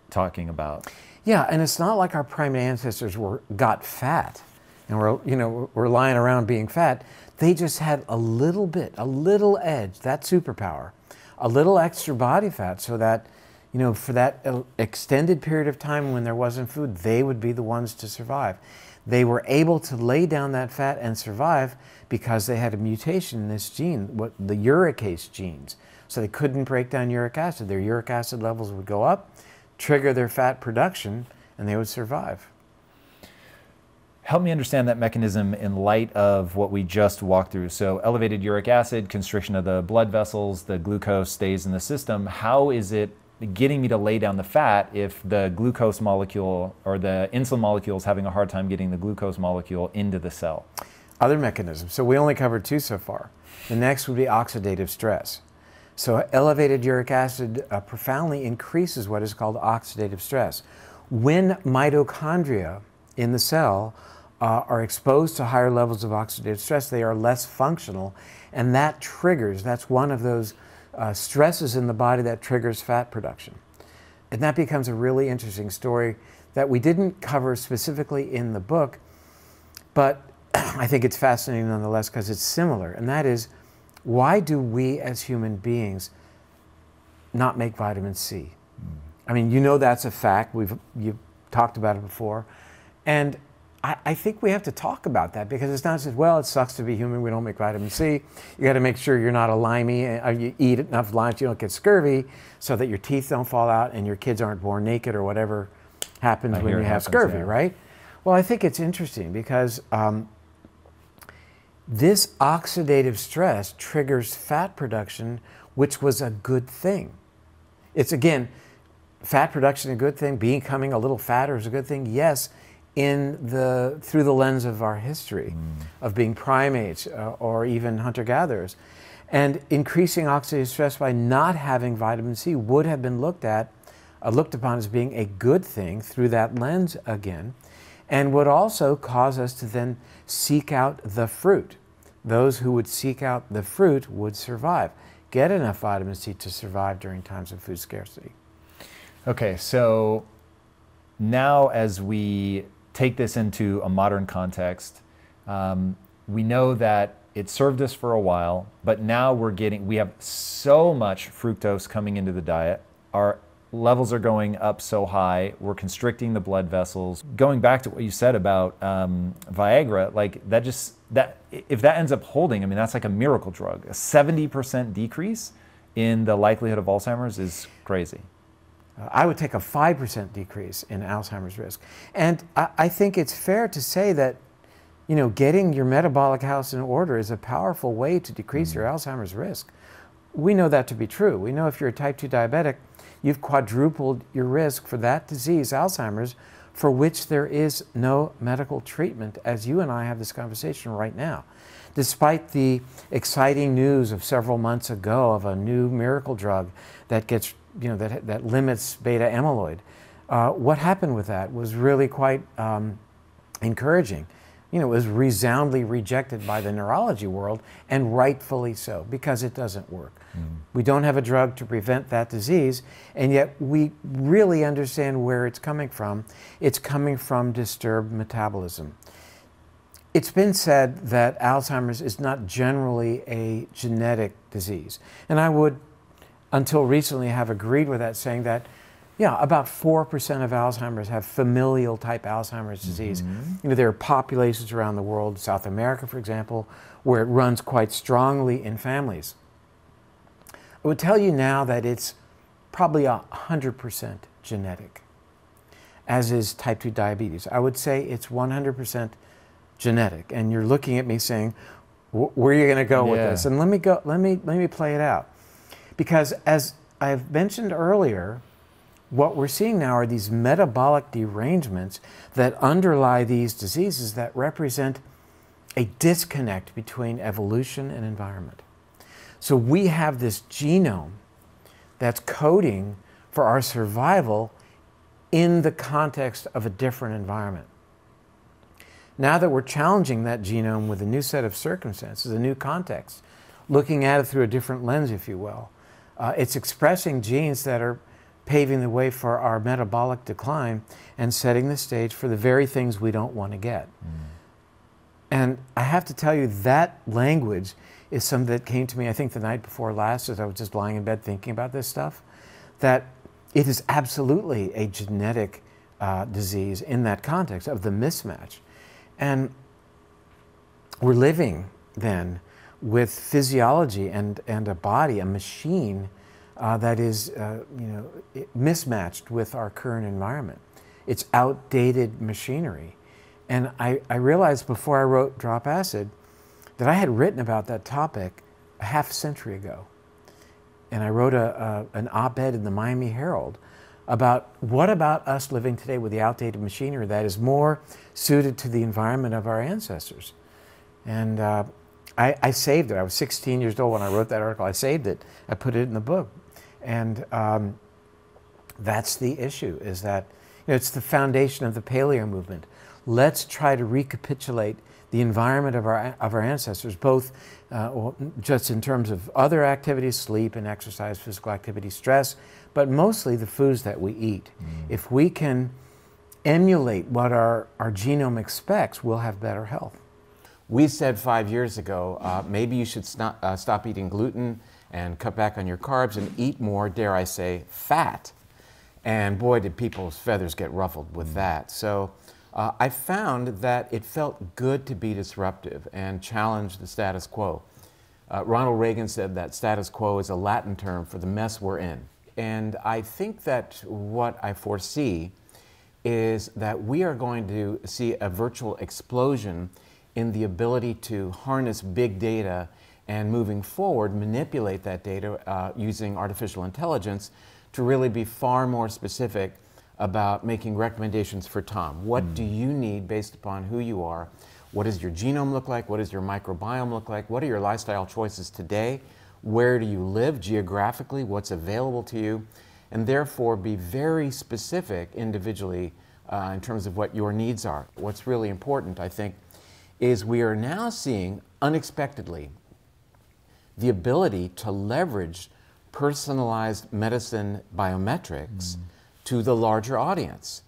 talking about. Yeah, and it's not like our primate ancestors got fat and we're lying around being fat. They just had a little bit, a little edge, that superpower, a little extra body fat, so that, you know, for that extended period of time when there wasn't food, they would be the ones to survive. They were able to lay down that fat and survive because they had a mutation in this gene, the uricase genes. So they couldn't break down uric acid. Their uric acid levels would go up, trigger their fat production, and they would survive. Help me understand that mechanism in light of what we just walked through. So elevated uric acid, constriction of the blood vessels, the glucose stays in the system. How is it getting me to lay down the fat if the glucose molecule or the insulin molecule is having a hard time getting the glucose molecule into the cell? Other mechanisms. So we only covered two so far. The next would be oxidative stress. So elevated uric acid profoundly increases what is called oxidative stress. When mitochondria in the cell are exposed to higher levels of oxidative stress, they are less functional, and that triggers, that's one of those stresses in the body that triggers fat production. And that becomes a really interesting story that we didn't cover specifically in the book, but I think it's fascinating nonetheless because it's similar, and that is, why do we as human beings not make vitamin C? I mean, you know that's a fact. You've talked about it before. And I think we have to talk about that, because it's not just, well, it sucks to be human, we don't make vitamin C. You got to make sure you're not a limey, you eat enough limes, you don't get scurvy, so that your teeth don't fall out and your kids aren't born naked or whatever happens when you have scurvy, yeah. Right? Well, I think it's interesting because this oxidative stress triggers fat production, which was a good thing. It's, again, fat production a good thing, becoming a little fatter is a good thing, yes, through the lens of our history of being primates or even hunter-gatherers. And increasing oxidative stress by not having vitamin C would have been looked upon as being a good thing through that lens again, and would also cause us to then seek out the fruit. Those who would seek out the fruit would survive, get enough vitamin C to survive during times of food scarcity. Okay, so now as we take this into a modern context, we know that it served us for a while, but now we have so much fructose coming into the diet. Our levels are going up so high, we're constricting the blood vessels. Going back to what you said about Viagra, like if that ends up holding, I mean, that's like a miracle drug. A 70% decrease in the likelihood of Alzheimer's is crazy. I would take a 5% decrease in Alzheimer's risk. And I think it's fair to say that, you know, getting your metabolic house in order is a powerful way to decrease your Alzheimer's risk. We know that to be true. We know if you're a type 2 diabetic, you've quadrupled your risk for that disease, Alzheimer's, for which there is no medical treatment, as you and I have this conversation right now. Despite the exciting news of several months ago of a new miracle drug that gets, you know, that limits beta amyloid, what happened with that was really quite encouraging. You know, it was resoundingly rejected by the neurology world, and rightfully so, because it doesn't work. We don't have a drug to prevent that disease, and yet we really understand where it's coming from. It's coming from disturbed metabolism. It's been said that Alzheimer's is not generally a genetic disease. And I would, until recently, have agreed with that, saying that, yeah, about 4% of Alzheimer's have familial type Alzheimer's disease. You know, there are populations around the world, South America, for example, where it runs quite strongly in families. I would tell you now that it's probably 100% genetic, as is type 2 diabetes. I would say it's 100% genetic. And you're looking at me saying, where are you going to go with this? And let me play it out. Because as I've mentioned earlier, what we're seeing now are these metabolic derangements that underlie these diseases that represent a disconnect between evolution and environment. So we have this genome that's coding for our survival in the context of a different environment. Now that we're challenging that genome with a new set of circumstances, a new context, looking at it through a different lens, if you will, it's expressing genes that are paving the way for our metabolic decline and setting the stage for the very things we don't want to get. And I have to tell you, that language is something that came to me, I think, the night before last, as I was just lying in bed thinking about this stuff, that it is absolutely a genetic disease in that context of the mismatch. And we're living then with physiology and a body, a machine that is mismatched with our current environment. It's outdated machinery. And I realized before I wrote Drop Acid that I had written about that topic a half century ago. And I wrote an op-ed in the Miami Herald about what about us living today with the outdated machinery that is more suited to the environment of our ancestors. And I saved it. I was 16 years old when I wrote that article. I saved it. I put it in the book. And that's the issue, is that it's the foundation of the paleo movement. Let's try to recapitulate the environment of our ancestors, both just in terms of other activities, sleep and exercise, physical activity, stress, but mostly the foods that we eat. If we can emulate what our genome expects, we'll have better health. We said 5 years ago, maybe you should stop eating gluten and cut back on your carbs and eat more, dare I say, fat. And boy, did people's feathers get ruffled with that. So I found that it felt good to be disruptive and challenge the status quo. Ronald Reagan said that status quo is a Latin term for the mess we're in. And I think that what I foresee is that we are going to see a virtual explosion in the ability to harness big data and moving forward manipulate that data using artificial intelligence to really be far more specific about making recommendations for Tom. What do you need based upon who you are? What does your genome look like? What does your microbiome look like? What are your lifestyle choices today? Where do you live geographically? What's available to you? And therefore be very specific individually in terms of what your needs are. What's really important, I think, is we are now seeing unexpectedly the ability to leverage personalized medicine biometrics to the larger audience,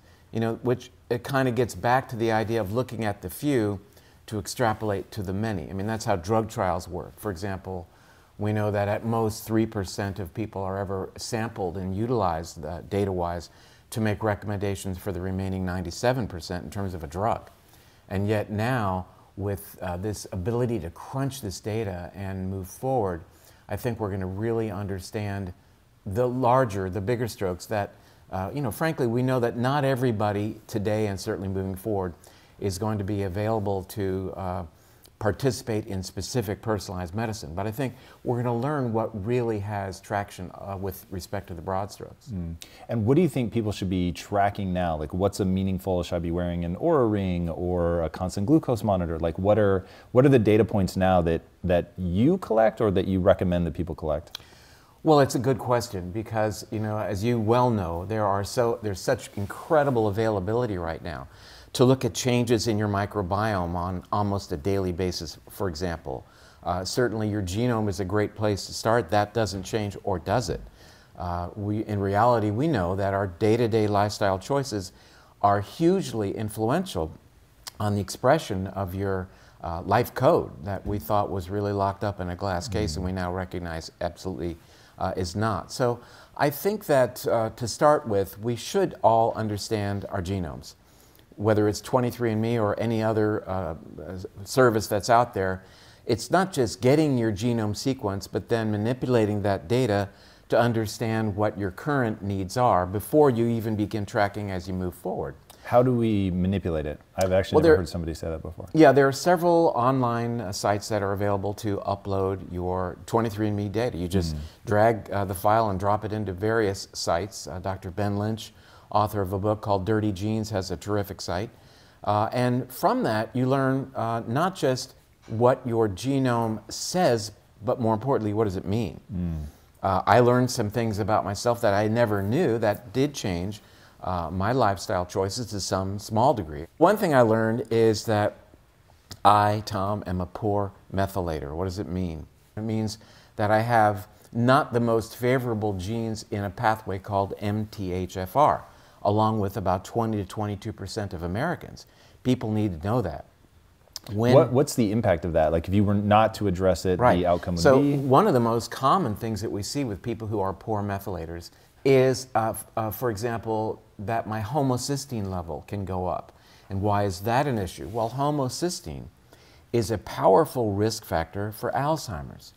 which it kind of gets back to the idea of looking at the few to extrapolate to the many. I mean, that's how drug trials work. For example, we know that at most 3% of people are ever sampled and utilized data-wise to make recommendations for the remaining 97% in terms of a drug. And yet now, with this ability to crunch this data and move forward, I think we're going to really understand the bigger strokes that, frankly, we know that not everybody today and certainly moving forward is going to be available to participate in specific personalized medicine. But I think we're going to learn what really has traction with respect to the broad strokes. And what do you think people should be tracking now? Like, what's a meaningful, should I be wearing an Oura ring or a constant glucose monitor? Like, what are the data points now that you collect or that you recommend that people collect? Well, it's a good question because, as you well know, there's such incredible availability right now to look at changes in your microbiome on almost a daily basis, for example. Certainly your genome is a great place to start. That doesn't change, or does it? In reality, we know that our day-to-day lifestyle choices are hugely influential on the expression of your life code that we thought was really locked up in a glass case, and we now recognize absolutely is not. So I think that to start with, we should all understand our genomes. Whether it's 23andMe or any other service that's out there, it's not just getting your genome sequence, but then manipulating that data to understand what your current needs are before you even begin tracking as you move forward. How do we manipulate it? I've actually never heard somebody say that before. Yeah, there are several online sites that are available to upload your 23andMe data. You just drag the file and drop it into various sites. Dr. Ben Lynch, author of a book called Dirty Genes, has a terrific site. And from that, you learn not just what your genome says, but more importantly, what does it mean? I learned some things about myself that I never knew that did change my lifestyle choices to some small degree. One thing I learned is that I, Tom, am a poor methylator. What does it mean? It means that I have not the most favorable genes in a pathway called MTHFR, along with about 20 to 22% of Americans. People need to know that. What's the impact of that? Like if you were not to address it, the outcome would be? So one of the most common things that we see with people who are poor methylators is, for example, that my homocysteine level can go up. And why is that an issue? Well, homocysteine is a powerful risk factor for Alzheimer's.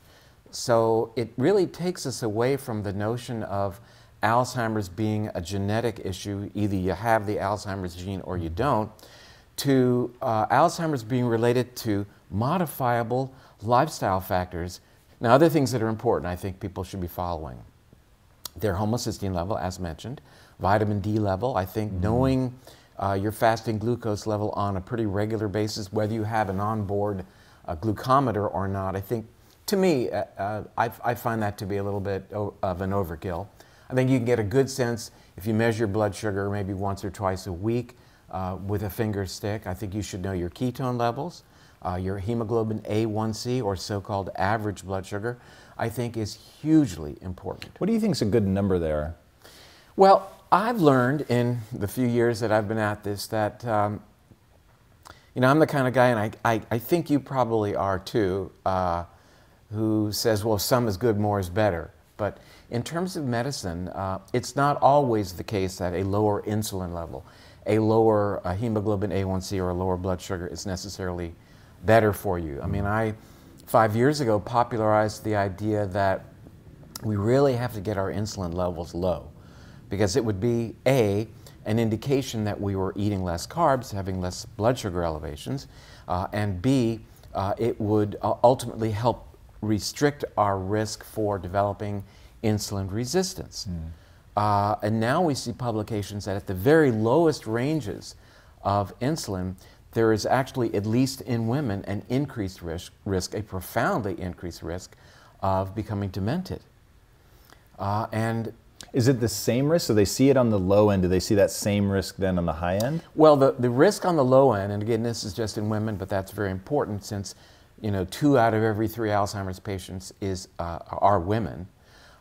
So it really takes us away from the notion of Alzheimer's being a genetic issue, either you have the Alzheimer's gene or you don't, to Alzheimer's being related to modifiable lifestyle factors. Now, other things that are important I think people should be following. Their homocysteine level, as mentioned, vitamin D level. I think knowing your fasting glucose level on a pretty regular basis, whether you have an onboard glucometer or not, I think, to me, I find that to be a little bit of an overkill. I think you can get a good sense if you measure blood sugar maybe once or twice a week with a finger stick. I think you should know your ketone levels, your hemoglobin A1C, or so-called average blood sugar, I think is hugely important. What do you think is a good number there? Well, I've learned in the few years that I've been at this that, you know, I'm the kind of guy, and I think you probably are too, who says, well, some is good, more is better. But in terms of medicine, it's not always the case that a lower insulin level, a lower hemoglobin A1C, or a lower blood sugar is necessarily better for you. I mean, 5 years ago, popularized the idea that we really have to get our insulin levels low, because it would be an indication that we were eating less carbs, having less blood sugar elevations, and B, it would ultimately help restrict our risk for developing insulin resistance. And now we see publications that at the very lowest ranges of insulin, there is actually, at least in women, an increased risk, a profoundly increased risk of becoming demented. And is it the same risk? So they see it on the low end. Do they see that same risk then on the high end? Well, the risk on the low end, and again, this is just in women, but that's very important since, you know, 2 out of every 3 Alzheimer's patients are women.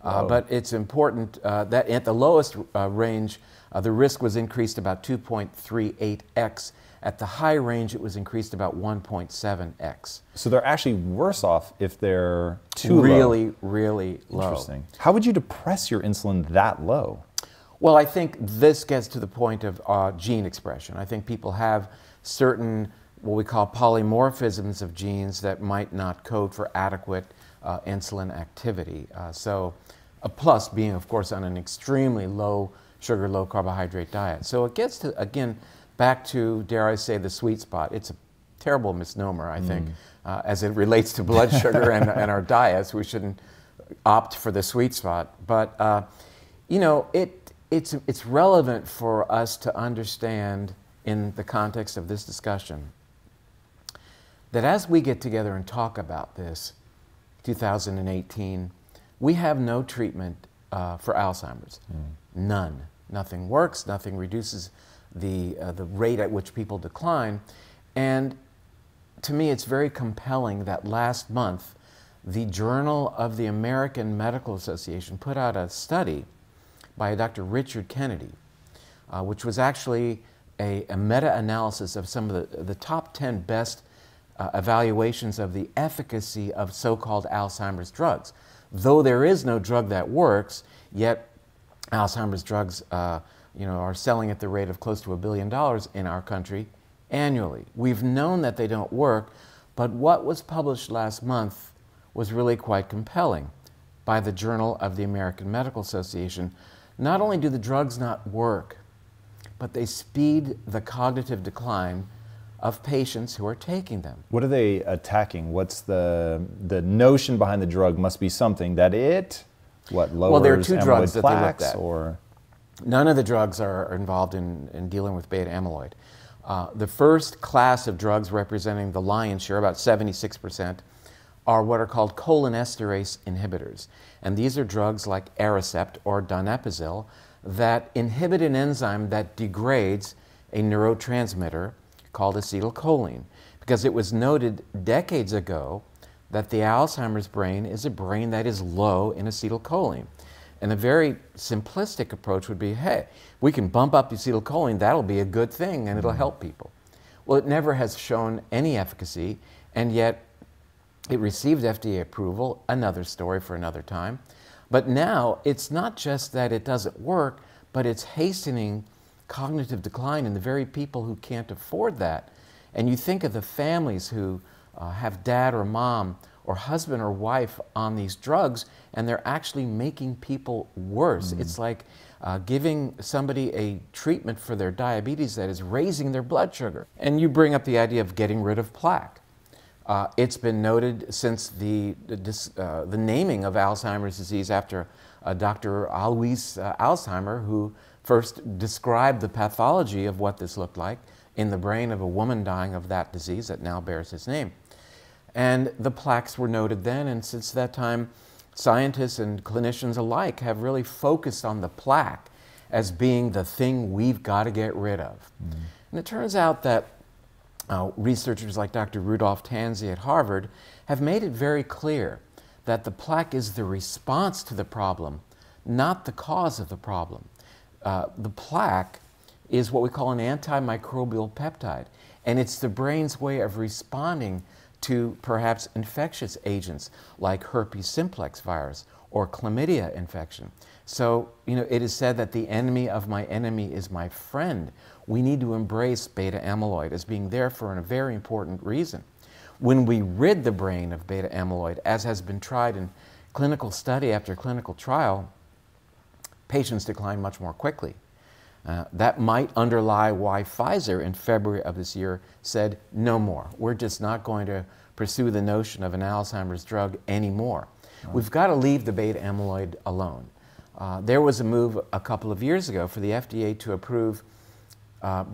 But it's important that at the lowest range, the risk was increased about 2.38x. At the high range, it was increased about 1.7x. So they're actually worse off if they're too really, low. really low. Interesting. How would you depress your insulin that low? Well, I think this gets to the point of gene expression. I think people have certain, what we call polymorphisms of genes that might not code for adequate insulin activity. So a plus being, of course, on an extremely low sugar, low carbohydrate diet. So it gets to, again, back to, dare I say, the sweet spot. It's a terrible misnomer, I think, as it relates to blood sugar and our diets. We shouldn't opt for the sweet spot. But, you know, it's relevant for us to understand in the context of this discussion that as we get together and talk about this, 2018, we have no treatment for Alzheimer's. None. Nothing works, nothing reduces the rate at which people decline. And to me, it's very compelling that last month, the Journal of the American Medical Association put out a study by Dr. Richard Kennedy, which was actually a meta-analysis of some of the top 10 best evaluations of the efficacy of so-called Alzheimer's drugs. Though there is no drug that works, yet Alzheimer's drugs are selling at the rate of close to $1 billion in our country annually. We've known that they don't work, but what was published last month was really quite compelling by the Journal of the American Medical Association. Not only do the drugs not work, but they speed the cognitive decline of patients who are taking them. What are they attacking? What's the notion behind the drug? Must be something that lowers well, there are two drugs that they looked at. Or none of the drugs are involved in dealing with beta amyloid. The first class of drugs representing the lion's share, about 76%, are what are called cholinesterase inhibitors. And these are drugs like Aricept or donepezil that inhibit an enzyme that degrades a neurotransmitter called acetylcholine. Because it was noted decades ago that the Alzheimer's brain is a brain that is low in acetylcholine. And a very simplistic approach would be, hey, we can bump up the acetylcholine, that'll be a good thing and it'll help people. Well, it never has shown any efficacy, and yet it received FDA approval, another story for another time. But now it's not just that it doesn't work, but it's hastening cognitive decline in the very people who can't afford that. And you think of the families who have dad or mom or husband or wife on these drugs, and they're actually making people worse. It's like giving somebody a treatment for their diabetes that is raising their blood sugar. And you bring up the idea of getting rid of plaque. It's been noted since the naming of Alzheimer's disease after Dr. Alois Alzheimer, who first described the pathology of what this looked like in the brain of a woman dying of that disease that now bears his name. And the plaques were noted then, and since that time, scientists and clinicians alike have really focused on the plaque as being the thing we've got to get rid of. And it turns out that researchers like Dr. Rudolph Tanzi at Harvard have made it very clear that the plaque is the response to the problem, not the cause of the problem. The plaque is what we call an antimicrobial peptide, and it's the brain's way of responding to perhaps infectious agents like herpes simplex virus or chlamydia infection. So, it is said that the enemy of my enemy is my friend. We need to embrace beta amyloid as being there for a very important reason. When we rid the brain of beta amyloid, as has been tried in clinical study after clinical trial, patients decline much more quickly. That might underlie why Pfizer in February of this year said, no more. We're just not going to pursue the notion of an Alzheimer's drug anymore. We've got to leave the beta amyloid alone. There was a move a couple of years ago for the FDA to approve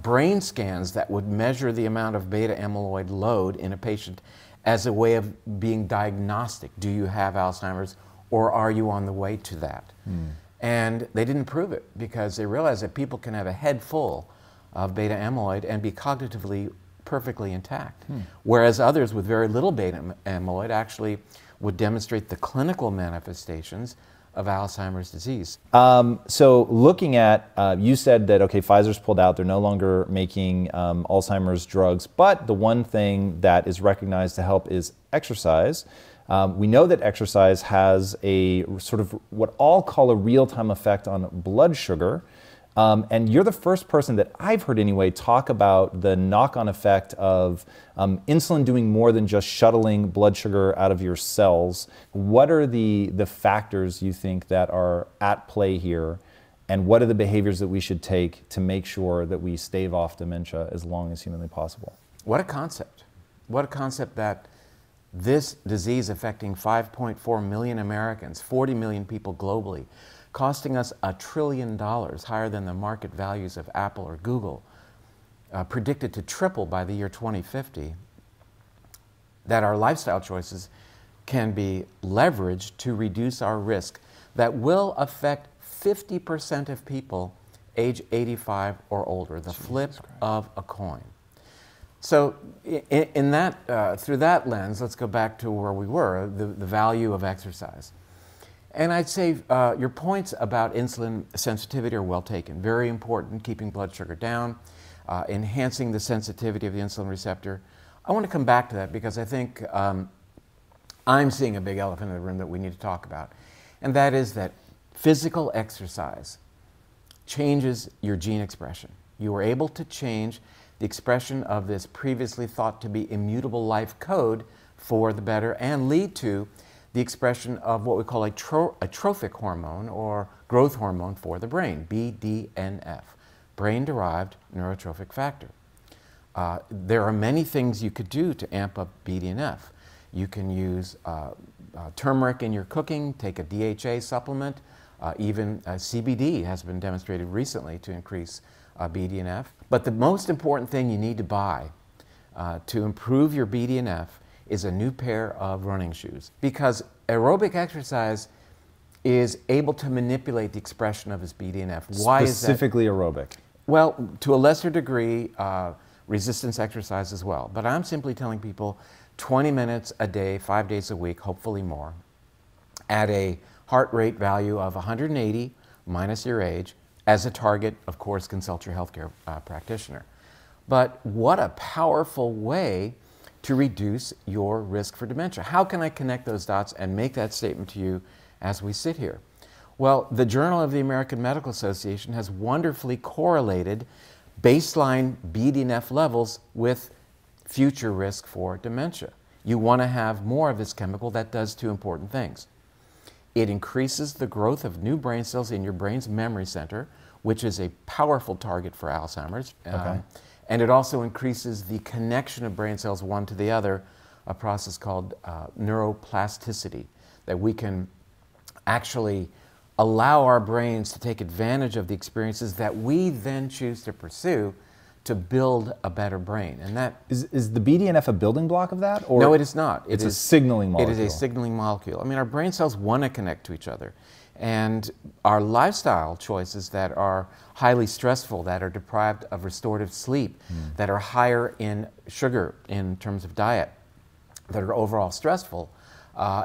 brain scans that would measure the amount of beta amyloid load in a patient as a way of being diagnostic. Do you have Alzheimer's, or are you on the way to that? And they didn't prove it because they realized that people can have a head full of beta amyloid and be cognitively perfectly intact, whereas others with very little beta amyloid actually would demonstrate the clinical manifestations of Alzheimer's disease. So looking at, you said that, okay, Pfizer's pulled out, they're no longer making Alzheimer's drugs, but the one thing that is recognized to help is exercise. We know that exercise has a sort of what I'll call a real-time effect on blood sugar. And you're the first person that I've heard anyway talk about the knock-on effect of insulin doing more than just shuttling blood sugar out of your cells. What are the factors you think that are at play here, and what are the behaviors that we should take to make sure that we stave off dementia as long as humanly possible? What a concept. What a concept that this disease affecting 5.4 million Americans, 40 million people globally, costing us $1 trillion, higher than the market values of Apple or Google, predicted to triple by the year 2050, that our lifestyle choices can be leveraged to reduce our risk that will affect 50% of people age 85 or older, the flip of a coin. So in that, through that lens, let's go back to where we were, the value of exercise. And I'd say your points about insulin sensitivity are well taken. Very important, keeping blood sugar down. enhancing the sensitivity of the insulin receptor. I want to come back to that because I think I'm seeing a big elephant in the room that we need to talk about, and that is that physical exercise changes your gene expression. You are able to change the expression of this previously thought to be immutable life code for the better and lead to the expression of what we call a trophic hormone or growth hormone for the brain, BDNF, brain-derived neurotrophic factor. There are many things you could do to amp up BDNF. You can use turmeric in your cooking, take a DHA supplement, even CBD has been demonstrated recently to increase BDNF. But the most important thing you need to buy to improve your BDNF is a new pair of running shoes, because aerobic exercise is able to manipulate the expression of his BDNF. Why is that? Specifically aerobic? Well, to a lesser degree, resistance exercise as well. But I'm simply telling people 20 minutes a day, 5 days a week, hopefully more, at a heart rate value of 180 minus your age. As a target, of course, consult your healthcare practitioner. But what a powerful way to reduce your risk for dementia. How can I connect those dots and make that statement to you as we sit here? Well, the Journal of the American Medical Association has wonderfully correlated baseline BDNF levels with future risk for dementia. You want to have more of this chemical that does two important things. It increases the growth of new brain cells in your brain's memory center, which is a powerful target for Alzheimer's. Okay. And it also increases the connection of brain cells one to the other, a process called neuroplasticity, that we can actually allow our brains to take advantage of the experiences that we then choose to pursue to build a better brain. And that is the BDNF a building block of that? Or no, it is not. It's a signaling molecule. It is a signaling molecule. I mean, our brain cells want to connect to each other. And our lifestyle choices that are highly stressful, that are deprived of restorative sleep, that are higher in sugar in terms of diet, that are overall stressful,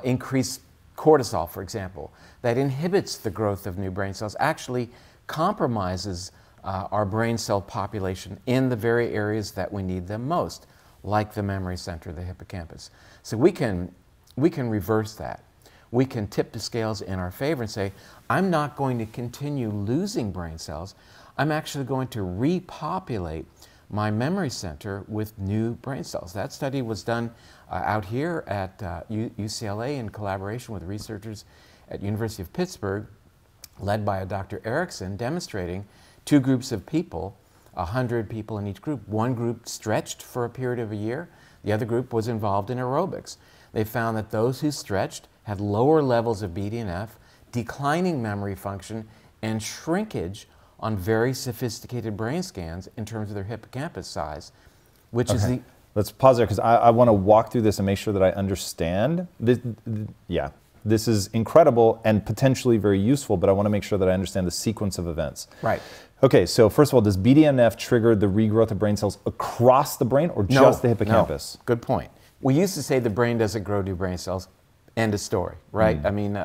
increase cortisol, for example, that inhibits the growth of new brain cells, actually compromises our brain cell population in the very areas that we need them most, like the memory center, the hippocampus. So we can reverse that. We can tip the scales in our favor and say, I'm not going to continue losing brain cells. I'm actually going to repopulate my memory center with new brain cells. That study was done out here at UCLA in collaboration with researchers at University of Pittsburgh, led by a Dr. Erickson, demonstrating two groups of people, 100 people in each group. One group stretched for a period of a year. The other group was involved in aerobics. They found that those who stretched had lower levels of BDNF, declining memory function, and shrinkage on very sophisticated brain scans in terms of their hippocampus size, which is the... Let's pause there because I want to walk through this and make sure that I understand. This is incredible and potentially very useful, but I want to make sure that I understand the sequence of events. Right. Okay, so first of all, does BDNF trigger the regrowth of brain cells across the brain or just the hippocampus? No. Good point. We used to say the brain doesn't grow new brain cells. End of story, right? I mean,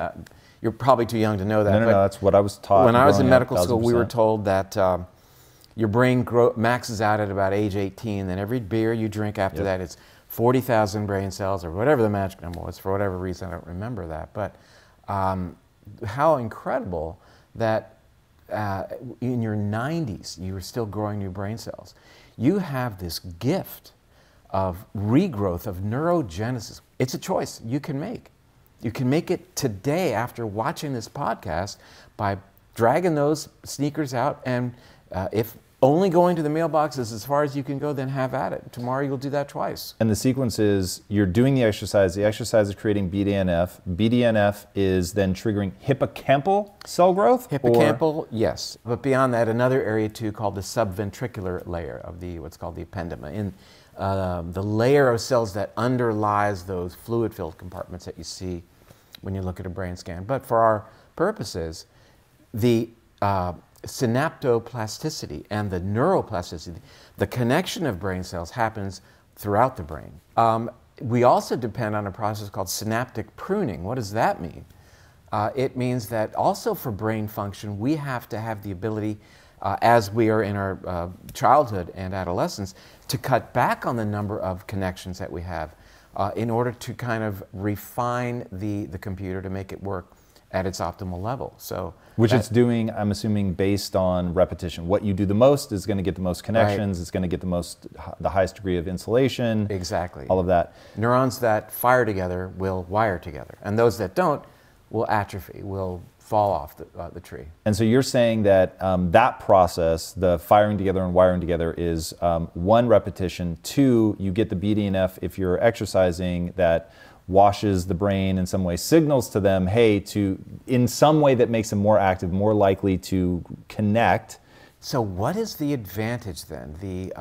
you're probably too young to know that. No, that's what I was taught. When I was in medical up, school, we were told that your brain maxes out at about age 18, then every beer you drink after that, it's 40,000 brain cells or whatever the magic number was. For whatever reason, I don't remember that. But how incredible that in your 90s, you were still growing new brain cells. You have this gift of regrowth, of neurogenesis. It's a choice you can make. You can make it today after watching this podcast by dragging those sneakers out, and if only going to the mailbox is as far as you can go, then have at it. Tomorrow you'll do that twice. And the sequence is you're doing the exercise is creating BDNF. BDNF is then triggering hippocampal cell growth? Hippocampal, yes. But beyond that, another area too called the subventricular layer of what's called the ependyma. In the layer of cells that underlies those fluid-filled compartments that you see when you look at a brain scan. But for our purposes, the synaptoplasticity and the neuroplasticity, the connection of brain cells happens throughout the brain. We also depend on a process called synaptic pruning. What does that mean? It means that also for brain function, we have to have the ability as we are in our childhood and adolescence, to cut back on the number of connections that we have in order to kind of refine the computer to make it work at its optimal level. So, which it's doing, I'm assuming, based on repetition. What you do the most is going to get the most connections. Right. It's going to get the highest degree of insulation. Exactly. All of that. Neurons that fire together will wire together, and those that don't will atrophy, will fall off the tree. And so you're saying that that process, the firing together and wiring together, is one, repetition. Two, you get the BDNF if you're exercising that washes the brain in some way, signals to them, hey, in some way that makes them more active, more likely to connect. So what is the advantage then, the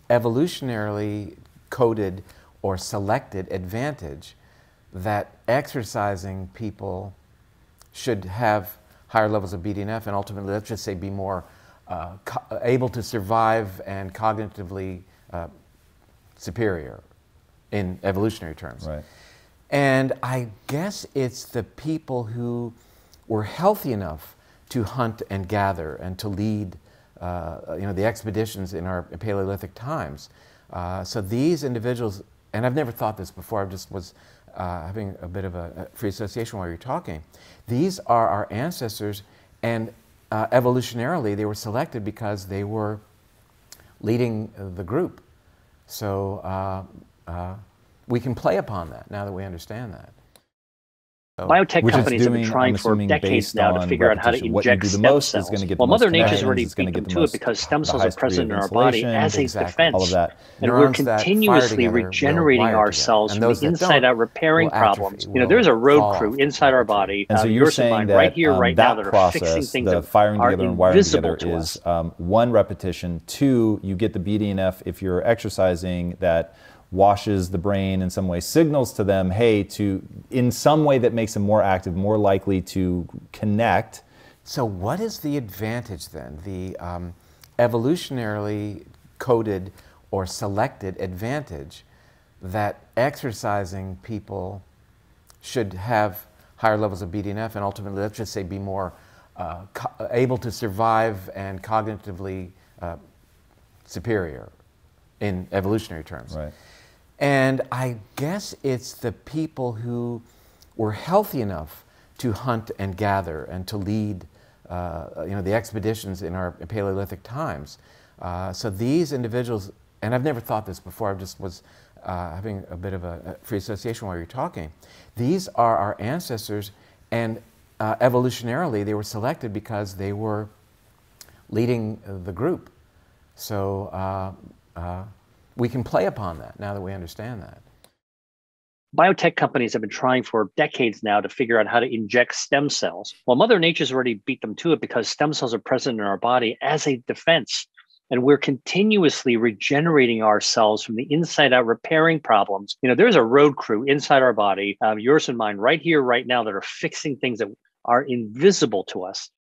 evolutionarily coded or selected advantage that exercising people should have higher levels of BDNF and ultimately, let's just say, be more able to survive and cognitively superior in evolutionary terms? Right. And I guess it's the people who were healthy enough to hunt and gather and to lead the expeditions in our Paleolithic times. So these individuals, and I've never thought this before, I just was having a bit of a free association while you're talking. These are our ancestors, and evolutionarily they were selected because they were leading the group. So we can play upon that now that we understand that. So, biotech companies have been trying for decades now to figure out how to inject stem cells. Well, Mother Nature's already beat them to it because stem cells are present in our body as a defense. And we're continuously regenerating ourselves from the inside out, repairing problems. There's a road crew inside our body, and so you're saying that right here, right now, that are fixing process, things the that firing are together and wiring invisible together, to is us. one, repetition. Two, you get the BDNF if you're exercising that washes the brain in some way, signals to them, hey, in some way that makes them more active, more likely to connect. So what is the advantage then, the evolutionarily coded or selected advantage that exercising people should have higher levels of BDNF and ultimately, let's just say, be more able to survive and cognitively superior in evolutionary terms? Right. And I guess it's the people who were healthy enough to hunt and gather and to lead the expeditions in our Paleolithic times. So these individuals, and I've never thought this before, I just was having a bit of a free association while you're talking. These are our ancestors, and evolutionarily they were selected because they were leading the group. So we can play upon that now that we understand that. Biotech companies have been trying for decades now to figure out how to inject stem cells. Well, Mother Nature's already beat them to it because stem cells are present in our body as a defense. And we're continuously regenerating ourselves from the inside out, repairing problems. There's a road crew inside our body, yours and mine, right here, right now, that are fixing things that are invisible to us.